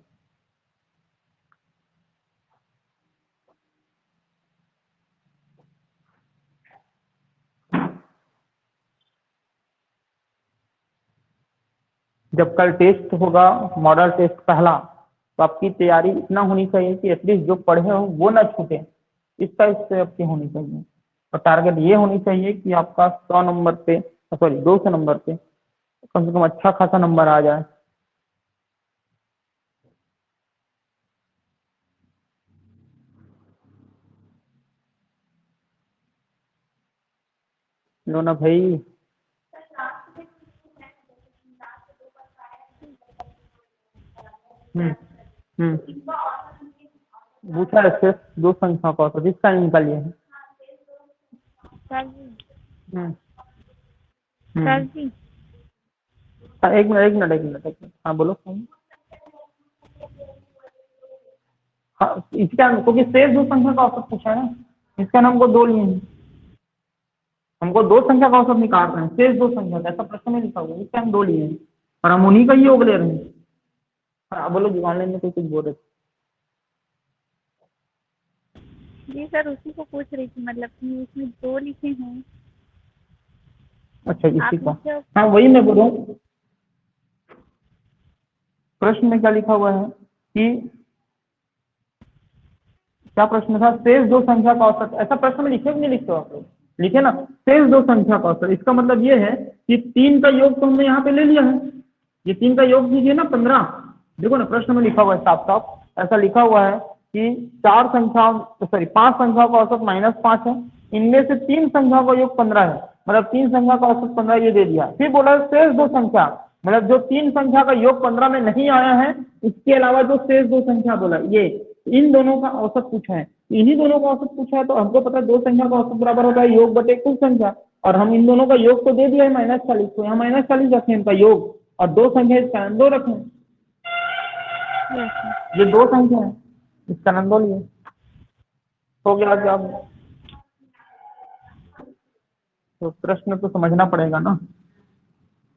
जब कल टेस्ट होगा, मॉडल टेस्ट पहला, तो आपकी तैयारी इतना होनी चाहिए कि एटलीस्ट जो पढ़े हो वो ना छूटे, इस टाइप से आपकी होनी चाहिए। और टारगेट ये होनी चाहिए कि आपका 100 नंबर पे, सॉरी 200 नंबर पे कम से कम अच्छा खासा नंबर आ जाए। लो ना भाई। हम्म हम्म पूछा है दो संख्या का औसत, इसका निकालिए। सर जी, हम्म सर जी, हाँ, एक मिनट एक मिनट एक मिनट एक मिनट, हाँ बोलो। हाँ इसका, क्योंकि शेष दो संख्या का औसत पूछा है ना, इसका नाम को दो लिए हैं, हमको दो संख्या का औसत निकाल रहे हैं, शेष दो संख्या का, ऐसा प्रश्न में लिखा हुआ है, इसके हम दो लिए हैं और हम उन्हीं का ही योग ले रहे हैं। हाँ बोलो जी, ऑनलाइन में कोई कुछ बोल रहे थे। जी सर उसी को पूछ रही थी, मतलब कि उसमें दो लिखे हैं, अच्छा इसी आप का, लिखे हो। हाँ वही मैं बोल रहा हूँ। प्रश्न में क्या लिखा हुआ है कि, क्या प्रश्न था, शेष दो संख्या का औसत, ऐसा प्रश्न में लिखे कि नहीं लिखते हो आप लोग, लिखे ना, शेष दो संख्या का औसत। इसका मतलब ये है कि 3 का योग तो हमने यहाँ पे ले लिया है, ये 3 का योग कीजिए ना 15। देखो ना प्रश्न में लिखा हुआ है साफ साफ, ऐसा लिखा हुआ है कि 4 संख्याओं, सॉरी 5 संख्याओं का औसत -5 है, इनमें से 3 संख्याओं का योग 15 है, मतलब 3 संख्या का औसत 15 ये दे दिया। फिर बोला शेष दो संख्या, मतलब जो 3 संख्या का योग 15 में नहीं आया है, इसके अलावा जो शेष दो संख्या बोला, ये इन दोनों का औसत पूछा है। इन्हीं दोनों का औसत पूछा है, तो हमको पता है दो संख्या का औसत बराबर होता है योग बटे कुल संख्या, और हम इन दोनों का योग तो दे दिया है -40, तो यहाँ -40 रखें इनका योग, और दो संख्या इसका दो रखें, ये दो संख्या है, इसका नंबर लिए हो गया जवाब। तो प्रश्न तो समझना पड़ेगा ना।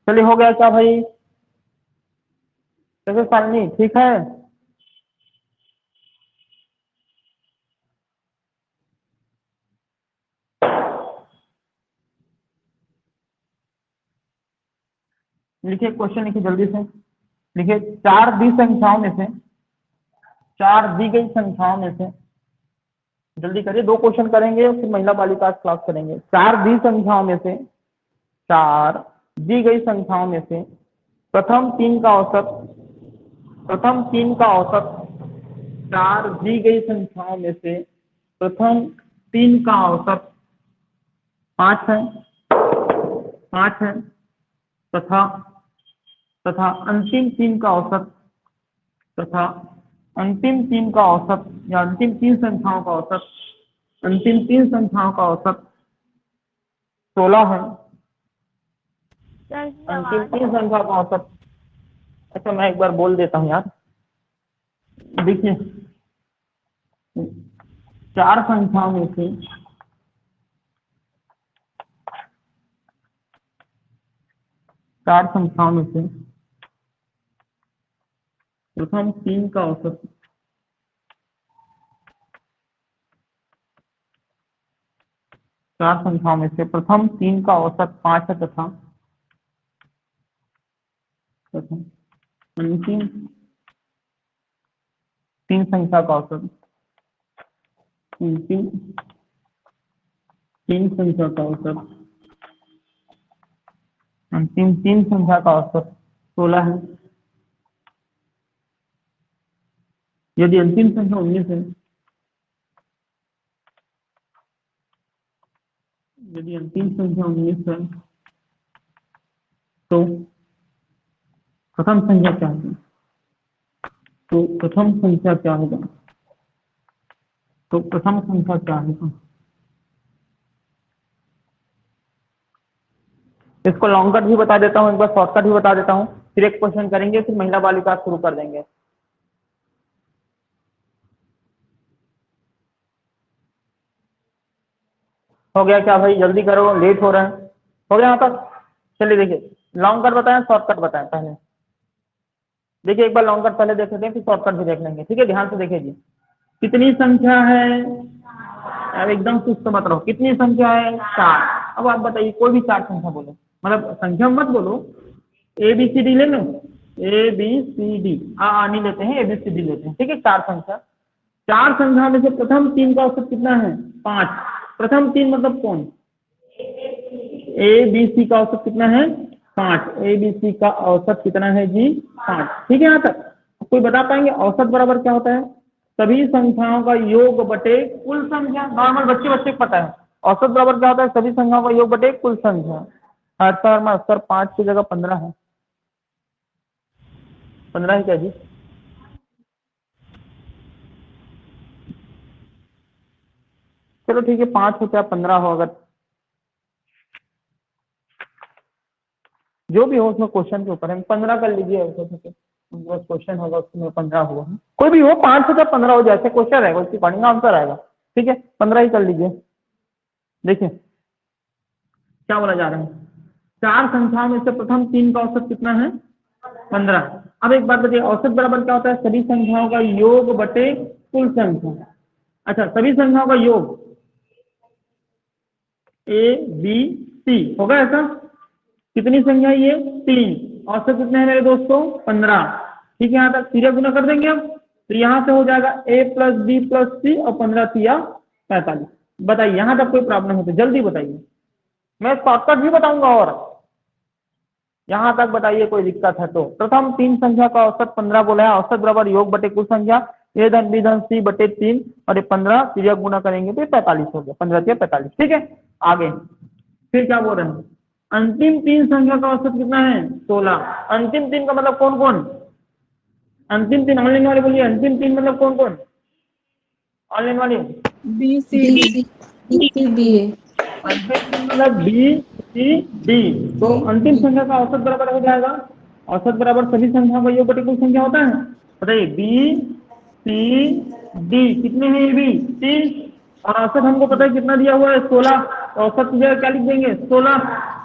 चलिए हो गया क्या भाई, कैसे सालनी ठीक है। लिखिए क्वेश्चन, लिखिए जल्दी से लिखिए। चार दी संख्याओं में से, चार दी गई संख्याओं में से, जल्दी करिए, दो क्वेश्चन करेंगे फिर महिला बालिका क्लास करेंगे। चार दी संख्याओं में से, चार दी गई संख्याओं में से प्रथम तीन का औसत, प्रथम तीन का औसत, चार दी गई संख्याओं में से प्रथम तीन का औसत 5 है, 5 है, तथा तथा अंतिम तीन का औसत, तथा अंतिम तीन का औसत या अंतिम तीन संख्याओं का औसत, अंतिम तीन संख्याओं का औसत 16 है, सर जी अंतिम आवाज, तीन संख्या का औसत। अच्छा मैं एक बार बोल देता हूँ यार, देखिए चार संख्याओं में से, चार संख्याओं में से प्रथम तीन का औसत, चार संख्याओं में से प्रथम तीन का औसत 5 है, तथा प्रथम अंतिम तीन संख्या का औसत, अंतिम तीन संख्या का औसत, अंतिम तीन संख्या का औसत 16 है। यदि अंतिम संख्या 19 है, यदि अंतिम संख्या 19 है तो प्रथम संख्या क्या होगी? तो प्रथम संख्या क्या होगा? तो प्रथम संख्या क्या होगा? इसको लॉन्ग कट भी बता देता हूँ, एक बार शॉर्टकट भी बता देता हूँ, फिर एक क्वेश्चन करेंगे, फिर महिला बालिका शुरू कर देंगे। हो गया क्या भाई? जल्दी करो, लेट हो रहा है। हो गया यहाँ तक? चलिए देखिए, लॉन्ग कट बताएं शॉर्टकट बताएं पहले। देखिए एक बार लॉन्ग कट पहले देख लेते हैं, फिर शॉर्टकट भी देख लेंगे। ठीक है, ध्यान से देखिए जी। कितनी संख्या है? अब एकदम सुस्त मत रहो। कितनी संख्या है? 4। अब आप बताइए, कोई भी 4 संख्या बोलो, मतलब संख्या मत बोलो, ABCD ले लो, ABCD नहीं लेते हैं, ABCD लेते हैं। ठीक है, 4 संख्या, 4 संख्या में से प्रथम 3 का औसत कितना है? 5। प्रथम 3 मतलब कौन? ABC का औसत कितना है? 5। ABC का औसत कितना है जी? 5। ठीक है, यहाँ तक कोई बता पाएंगे औसत बराबर क्या होता है? सभी संख्याओं का योग बटे कुल संख्या। नॉर्मल बच्चे बच्चे को पता है औसत बराबर क्या होता है? सभी संख्याओं का योग बटे कुल संख्या। सर 5 की जगह 15 है। 15 है क्या जी? चलो ठीक है, 5 हो चाहे 15 हो, अगर जो भी हो उसमें क्वेश्चन के ऊपर है। 15 कर लीजिए, क्वेश्चन होगा उसमें 15 होगा, कोई भी हो, 5 हो चाहे 15 हो, जैसे क्वेश्चन रहेगा उसके अकॉर्डिंग आंसर आएगा। ठीक है, 15 ही कर लीजिए। देखिए क्या बोला जा रहा है, 4 संख्याओं में से प्रथम 3 का औसत कितना है? 15। अब एक बात बताइए, औसत बराबर क्या होता है? सभी संख्याओं का योग बटे कुल संख्या। अच्छा, सभी संख्याओं का योग ABC होगा ऐसा। कितनी संख्या है ये? 3। औसत कितने हैं मेरे दोस्तों? 15। ठीक है, यहाँ तक सीधे गुना कर देंगे हम, तो यहाँ से हो जाएगा A + B + C और 15 तिया 45। बताइए यहाँ तक कोई प्रॉब्लम है तो जल्दी बताइए, मैं शॉर्टकट भी बताऊंगा। और यहाँ तक बताइए कोई दिक्कत है तो। प्रथम 3 संख्या का औसत 15 बोला है, औसत बराबर योग बटे कुल संख्या, A धन B धन C बटे 3 और ये 15 तिया गुना करेंगे तो 45 हो गया। 15 तिया 45। ठीक है, आगे फिर क्या बोल रहे हैं? अंतिम 3 संख्या का औसत कितना है? 16। अंतिम 3 का मतलब कौन कौन? अंतिम 3 ऑनलाइन वाले बोलिए, अंतिम 3 मतलब कौन कौन? ऑनलाइन वाले BCD BCBA अंतिम 3 मतलब BCD। तो अंतिम संख्या का औसत बराबर हो जाएगा, औसत बराबर सभी संख्याओं का योग बटे कुल संख्या होता है। बताइए BCD कितने हैं? ये भी 3 और औसत हमको पता है कितना दिया हुआ है? 16। औसत की जगह क्या लिख देंगे? 16।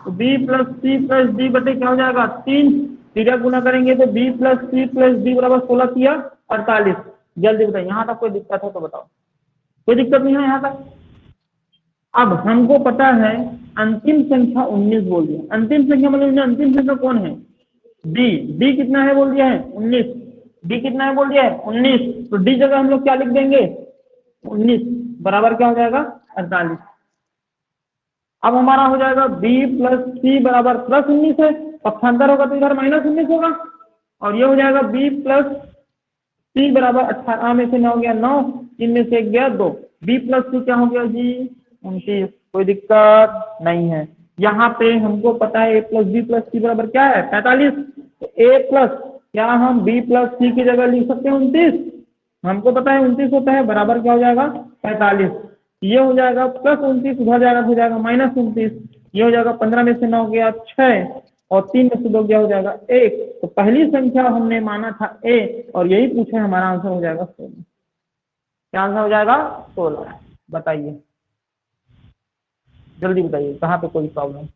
तो B + C + D बटे क्या हो जाएगा? 3। सीधा गुना करेंगे तो B + C + D बराबर 16 तिया 48। जल्दी बताइए, यहाँ तक कोई दिक्कत है तो बताओ। कोई दिक्कत नहीं है यहाँ तक? अब हमको पता है अंतिम संख्या 19 बोल दिया। अंतिम संख्या मतलब अंतिम संख्या कौन है? D कितना है बोल दिया है? 19। D कितना है बोल दिया है? 19। तो D जगह हम लोग क्या लिख देंगे? 19 बराबर क्या हो जाएगा? 48। अब हमारा हो जाएगा B + C बराबर +19 है, पक्षांतर होगा तो इधर -19 होगा, और ये हो जाएगा B + C बराबर 18 में से 9 गया 9, 3 में से 1 गया 2। B + C क्या हो गया जी? 29। कोई दिक्कत नहीं है। यहाँ पे हमको पता है A + B + C बराबर क्या है? 45। तो A प्लस क्या हम B + C की जगह लिख सकते हैं 29? हमको पता है 29 होता है, बराबर क्या हो जाएगा? 45। ये हो जाएगा +29, उधर जाएगा तो हो जाएगा -29। ये हो जाएगा 15 में से 9 गया 6 और 3 में से 2 गया हो जाएगा 1। तो पहली संख्या हमने माना था A और यही पूछे, हमारा आंसर हो जाएगा 16। क्या आंसर हो जाएगा? 16। बताइए जल्दी बताइए, कहाँ पे कोई प्रॉब्लम?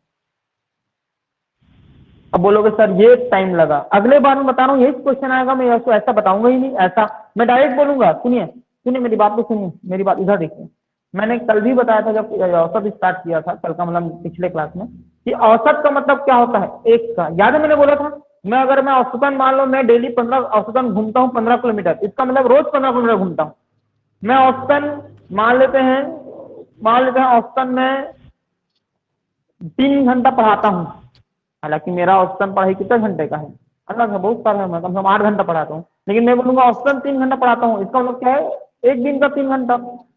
अब बोलोगे सर ये टाइम लगा, अगले बार मैं बता रहा हूँ यही क्वेश्चन आएगा, मैं इसको ऐसा बताऊंगा ही नहीं, ऐसा मैं डायरेक्ट बोलूंगा। सुनिए सुनिए मेरी बात को सुनिए, मेरी बात इधर देखिए। मैंने कल भी बताया था जब औसत स्टार्ट किया था, कल का मतलब पिछले क्लास में, कि औसत का मतलब क्या होता है? एक का, याद है मैंने बोला था अगर मैं औसतन मान लो मैं डेली 15 औसतन घूमता हूँ 15 किलोमीटर, इसका मतलब रोज 15 किलोमीटर घूमता हूँ। मैं औसतन मान लेते हैं औसतन में 3 घंटा पढ़ाता हूँ। हालांकि मेरा औसतन पढ़ाई कितने घंटे का है अलग है, बहुत सारा है, मैं कम से कम 8 घंटा पढ़ाता हूँ, लेकिन मैं बोलूंगा औसतन 3 घंटा पढ़ाता हूँ, इसका मतलब क्या है, एक दिन का 3 घंटा।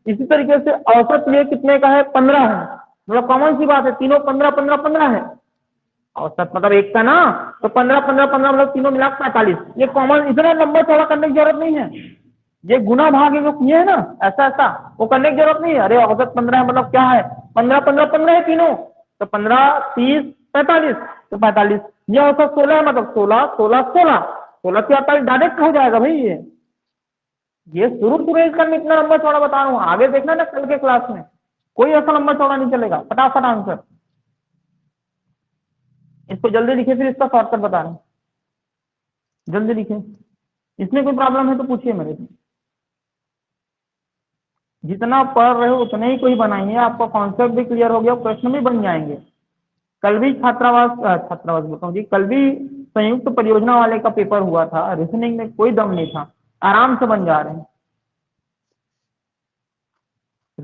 इसी तरीके से औसत ये कितने का है, 15 है, मतलब कॉमन सी बात है, तीनों 15 15 15 है। औसत मतलब एक का ना, तो 15 15 15 मतलब तीनों मिला 45। ये कॉमन, इतना लंबा चौड़ा करने की जरूरत नहीं है। ये गुना भाग जो किए है ना ऐसा ऐसा, वो करने की जरूरत नहीं है। अरे औसत 15 है मतलब क्या है, 15 15 15 है तीनों, तो 15 30 45, तो 45। ये औसत 16 है मतलब 16 16 16 16 से 48 डायरेक्ट हो जाएगा भाई। ये शुरू इसका मैं इतना लंबा चौड़ा बता रहा हूँ, आगे देखना ना कल के क्लास में कोई ऐसा लंबा चौड़ा नहीं चलेगा। फटाफट आंसर, इसको जल्दी लिखे, फिर इसका शॉर्टकट बता रहा हूँ, जल्दी लिखे। इसमें कोई प्रॉब्लम है तो पूछिए मेरे से। जितना पढ़ रहे हो उतने ही कोई बनाइए, आपका कॉन्सेप्ट भी क्लियर हो गया, प्रश्न भी बन जाएंगे। कल भी छात्रावास बोलता हूँ जी, कल भी संयुक्त परियोजना वाले का पेपर हुआ था, रीजनिंग में कोई दम नहीं था, आराम से बन जा रहे हैं।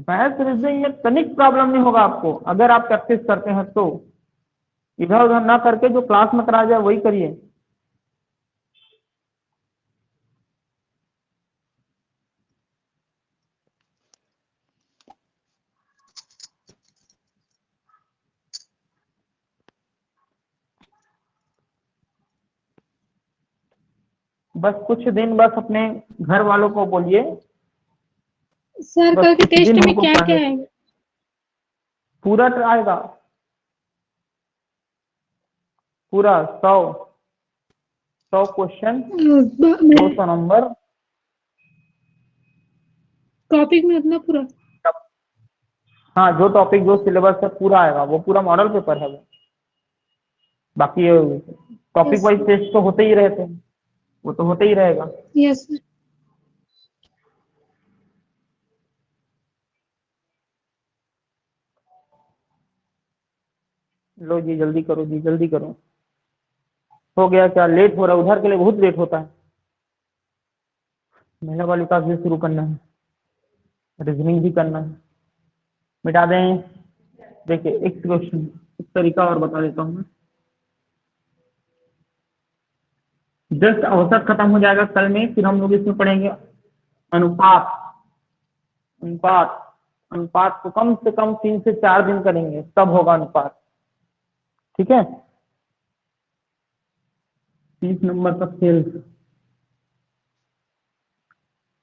मैथ्स रीजनिंग में तनिक प्रॉब्लम नहीं होगा आपको, अगर आप प्रैक्टिस करते हैं तो। इधर उधर ना करके जो क्लास में करा जाए वही करिए। बस कुछ दिन बस अपने घर वालों को बोलिए, सर बस कल के कुछ टेस्ट दिन में हमको क्या क्या पढ़ने, आएगा? पूरा आएगा, पूरा 100 क्वेश्चन, 200 नंबर। टॉपिक में इतना पूरा? हाँ, जो टॉपिक जो सिलेबस है पूरा आएगा, वो पूरा मॉडल पेपर है वो। बाकी टॉपिक यस वाइज टेस्ट तो होते ही रहते हैं, वो तो होते ही रहेगा। यस। लो जी जल्दी करो जी, जल्दी करो। हो गया क्या, लेट हो रहा है, उधर के लिए बहुत लेट होता है। महिला वाली क्लास भी शुरू करना है, रीजनिंग भी करना है, मिटा दें। देखिए एक क्वेश्चन, एक तरीका और बता देता हूँ मैं। जस्ट औसत खत्म हो जाएगा कल में, फिर हम लोग इसमें पढ़ेंगे अनुपात। अनुपात अनुपात को कम से कम 3 से 4 दिन करेंगे, तब होगा अनुपात। ठीक है, 30 नंबर का सेल।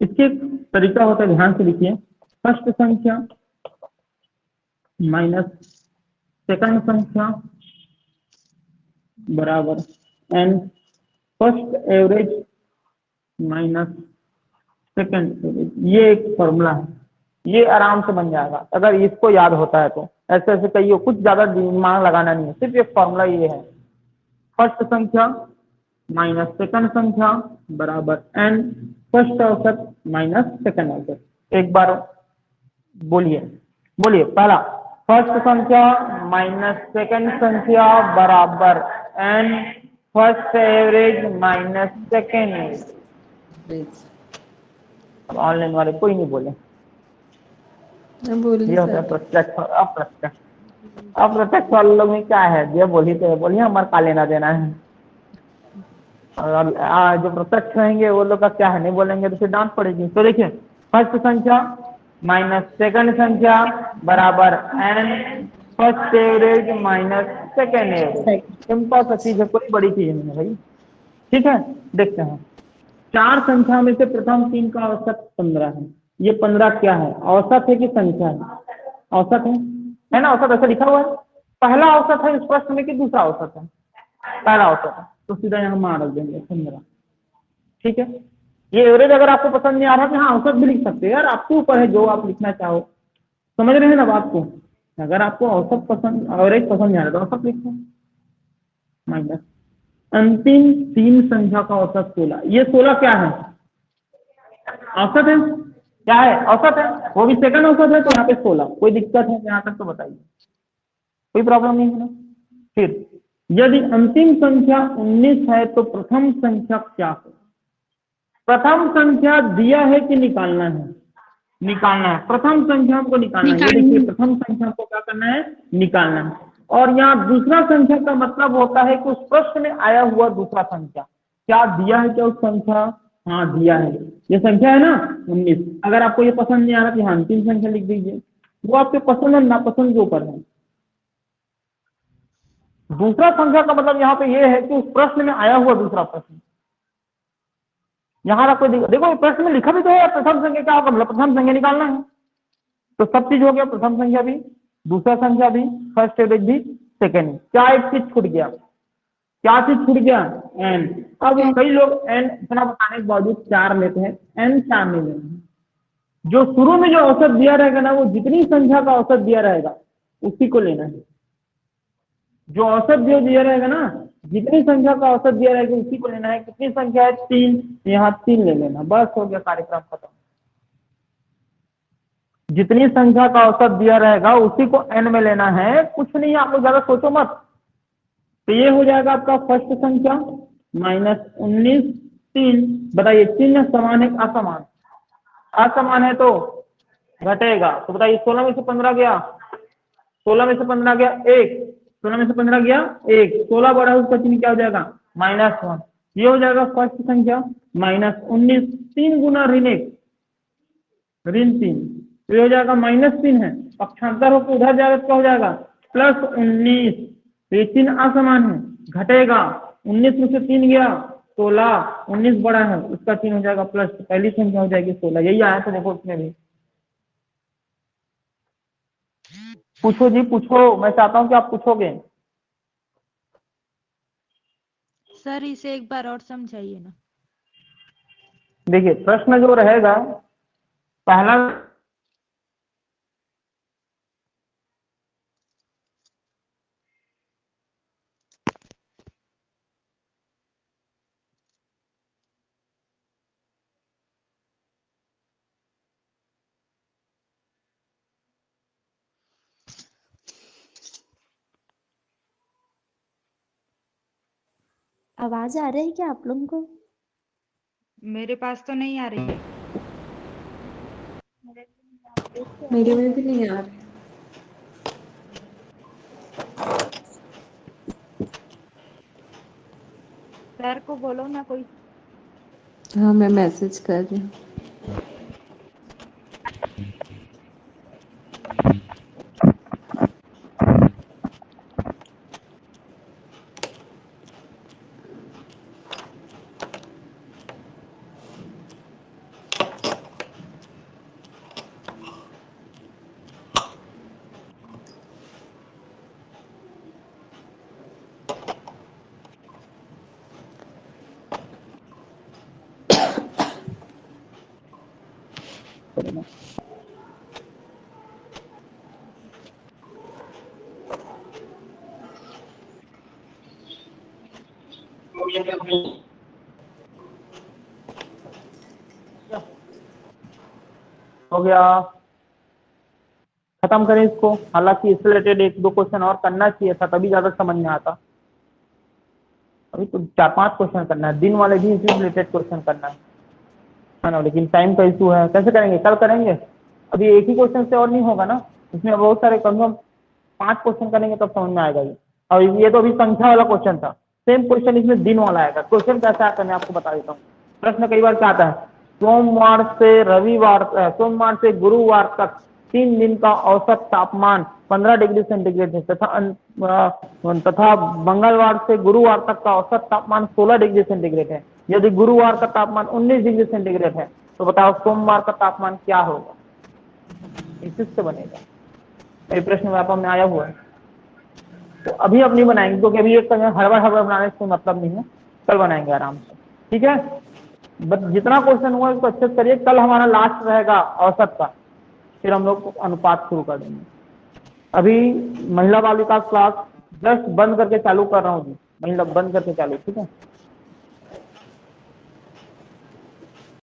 इसके एक तरीका होता है, ध्यान से लिखिए। फर्स्ट संख्या माइनस सेकंड संख्या बराबर N first average minus second average. ये एक फॉर्मूला है, ये आराम से बन जाएगा अगर इसको याद होता है तो। ऐसे ऐसे कहिए, कुछ ज्यादा दिमाग लगाना नहीं है, सिर्फ एक फॉर्मूला ये है। फर्स्ट संख्या माइनस सेकंड संख्या बराबर एन फर्स्ट औसत माइनस सेकंड औसत। एक बार बोलिए, बोलिए पहला, फर्स्ट संख्या माइनस सेकंड संख्या बराबर N first average minus second average. अब ऑनलाइन वाले कोई नहीं बोले, बोलिए ये होता है सर। प्रत्यक्ष और अप्रत्यक्ष। अप्रत्यक्ष वाले लोग में क्या है, ये बोली तो बोलिए, हमारे का लेना देना है। और जो प्रत्यक्ष रहेंगे वो लोग का क्या है, नहीं बोलेंगे तो फिर डांट पड़ेगी। तो देखिए, फर्स्ट संख्या माइनस सेकंड संख्या बराबर N first average minus second average. Simple सा चीज है, कोई बड़ी चीज नहीं है भाई। ठीक है, देखते हैं। 4 संख्या में से प्रथम 3 का औसत 15 है। ये 15 क्या है, औसत है कि संख्या है? औसत है ना, औसत ऐसा लिखा हुआ है। पहला औसत है इस प्रश्न में कि दूसरा औसत है? पहला औसत है, तो सीधा यहाँ मान रख देंगे 15। ठीक है, ये एवरेज अगर आपको पसंद नहीं आ रहा तो हाँ औसत भी लिख सकते हैं यार, आपके ऊपर है जो आप लिखना चाहो। समझ रहे हैं ना बात को? अगर आपको औसत पसंद, एवरेज पसंद नहीं आ रहा तो औसत लिखो। माइनस अंतिम 3 संख्या का औसत 16। ये 16 क्या है, औसत है। क्या है, औसत है, वो भी सेकंड औसत है, तो यहाँ पे 16। कोई दिक्कत है यहाँ तक तो बताइए, कोई प्रॉब्लम नहीं है ना? फिर यदि अंतिम संख्या 19 है तो प्रथम संख्या क्या है? प्रथम संख्या दिया है कि निकालना है? निकालना है। प्रथम संख्या को निकालना है। ये देखिए, प्रथम संख्या को क्या करना है? निकालना है। और यहाँ दूसरा संख्या का मतलब होता है कि उस प्रश्न में आया हुआ दूसरा संख्या क्या दिया है? क्या उस संख्या? हाँ, दिया है। ये संख्या है ना 19। अगर आपको ये पसंद नहीं आ रहा कि हाँ अंतिम संख्या लिख दीजिए, वो आपके पसंद और नापसंद के ऊपर है। दूसरा संख्या का मतलब यहाँ पे ये है कि उस प्रश्न में आया हुआ दूसरा प्रश्न। यहाँ रखो, देखो प्रश्न में लिखा भी तो है प्रथम संख्या क्या होगा, मतलब प्रथम संख्या निकालना है। तो सब चीज हो गया, प्रथम संख्या भी, दूसरा संख्या भी, फर्स्ट स्टेज भी, सेकेंड। क्या एक चीज छूट गया? क्या चीज छूट गया? एन। अब कई लोग एन इतना बताने के बावजूद 4 लेते हैं, एन 4 नहीं लेना। जो शुरू में जो औसत दिया रहेगा ना, वो जितनी संख्या का औसत दिया रहेगा उसी को लेना है। जो औसत जो दिया रहेगा ना, जितनी संख्या का औसत दिया रहेगा उसी को लेना है। कितनी संख्या है? 3, यहाँ 3 ले लेना, बस हो गया, कार्यक्रम खत्म। जितनी संख्या का औसत दिया रहेगा उसी को एन में लेना है, कुछ नहीं, आप लोग ज्यादा सोचो मत। तो ये हो जाएगा आपका फर्स्ट संख्या -19 3। बताइए चिन्ह समान है असमान? असमान है तो घटेगा। तो बताइए 16 में से 15 गया, 16 में से 15 गया 1, 16 में से 15 गया 1, 16 बड़ा उसका चिन्ह क्या हो जाएगा? -1। ये हो जाएगा फर्स्ट संख्या -19 3 गुना ऋण 1 ऋण 3, तो ये हो जाएगा -3 है, पक्षांतर होकर उधर जाएगा तो क्या हो जाएगा? +19। तो ये चिन्ह असमान है, घटेगा। 19 में से 3 गया 16, 19 बड़ा है उसका चिन्ह हो जाएगा प्लस, पहली संख्या हो जाएगी 16। यही आया था देखो उसमें भी। पूछो जी पूछो, मैं चाहता हूँ कि आप पूछोगे। सर इसे एक बार और समझाइए ना। देखिए प्रश्न जो रहेगा पहला, आवाज आ रही है क्या आप लोगों को? मेरे पास तो नहीं आ रही है। मेरे में भी नहीं आ रहा। सर को बोलो ना कोई। हाँ, मैं मैसेज कर रही हूँ। हो गया, खत्म करें इसको। हालांकि इससे रिलेटेड 1-2 क्वेश्चन और करना चाहिए था, तभी ज्यादा समझ में आता। अभी तो 4-5 क्वेश्चन करना है, दिन वाले भी इसी रिलेटेड क्वेश्चन करना है ना, लेकिन टाइम का इशू है। कैसे करेंगे? कल करेंगे। अभी एक ही क्वेश्चन से और नहीं होगा ना, इसमें बहुत सारे, कम से कम 5 क्वेश्चन करेंगे तब समझ में आएगा ये। और ये तो अभी संख्या वाला क्वेश्चन था, सेम क्वेश्चन इसमें दिन वाला आएगा। क्वेश्चन कैसा आता है मैं आपको बता देता हूँ। प्रश्न कई बार क्या आता है, सोमवार से गुरुवार तक 3 दिन का औसत तापमान 15 डिग्री सेंटीग्रेड है, तथा मंगलवार से गुरुवार तक का औसत तापमान 16 डिग्री सेंटीग्रेड है। यदि गुरुवार का तापमान 19 डिग्री सेंटीग्रेड है तो बताओ सोमवार का तापमान क्या होगा? इससे बनेगा। ये प्रश्न व्यापक में आया हुआ है, तो अभी अब नहीं बनाएंगे क्योंकि अभी एक हड़बड़ बनाने से मतलब नहीं है, कल बनाएंगे आराम से, ठीक है। बस जितना क्वेश्चन हुआ उसको अच्छे से करिए। कल हमारा लास्ट रहेगा औसत का, फिर हम लोग अनुपात शुरू कर देंगे। अभी महिला बाल विकास क्लास जस्ट बंद करके चालू कर रहा हूँ जी, महिला बंद करके चालू, ठीक है।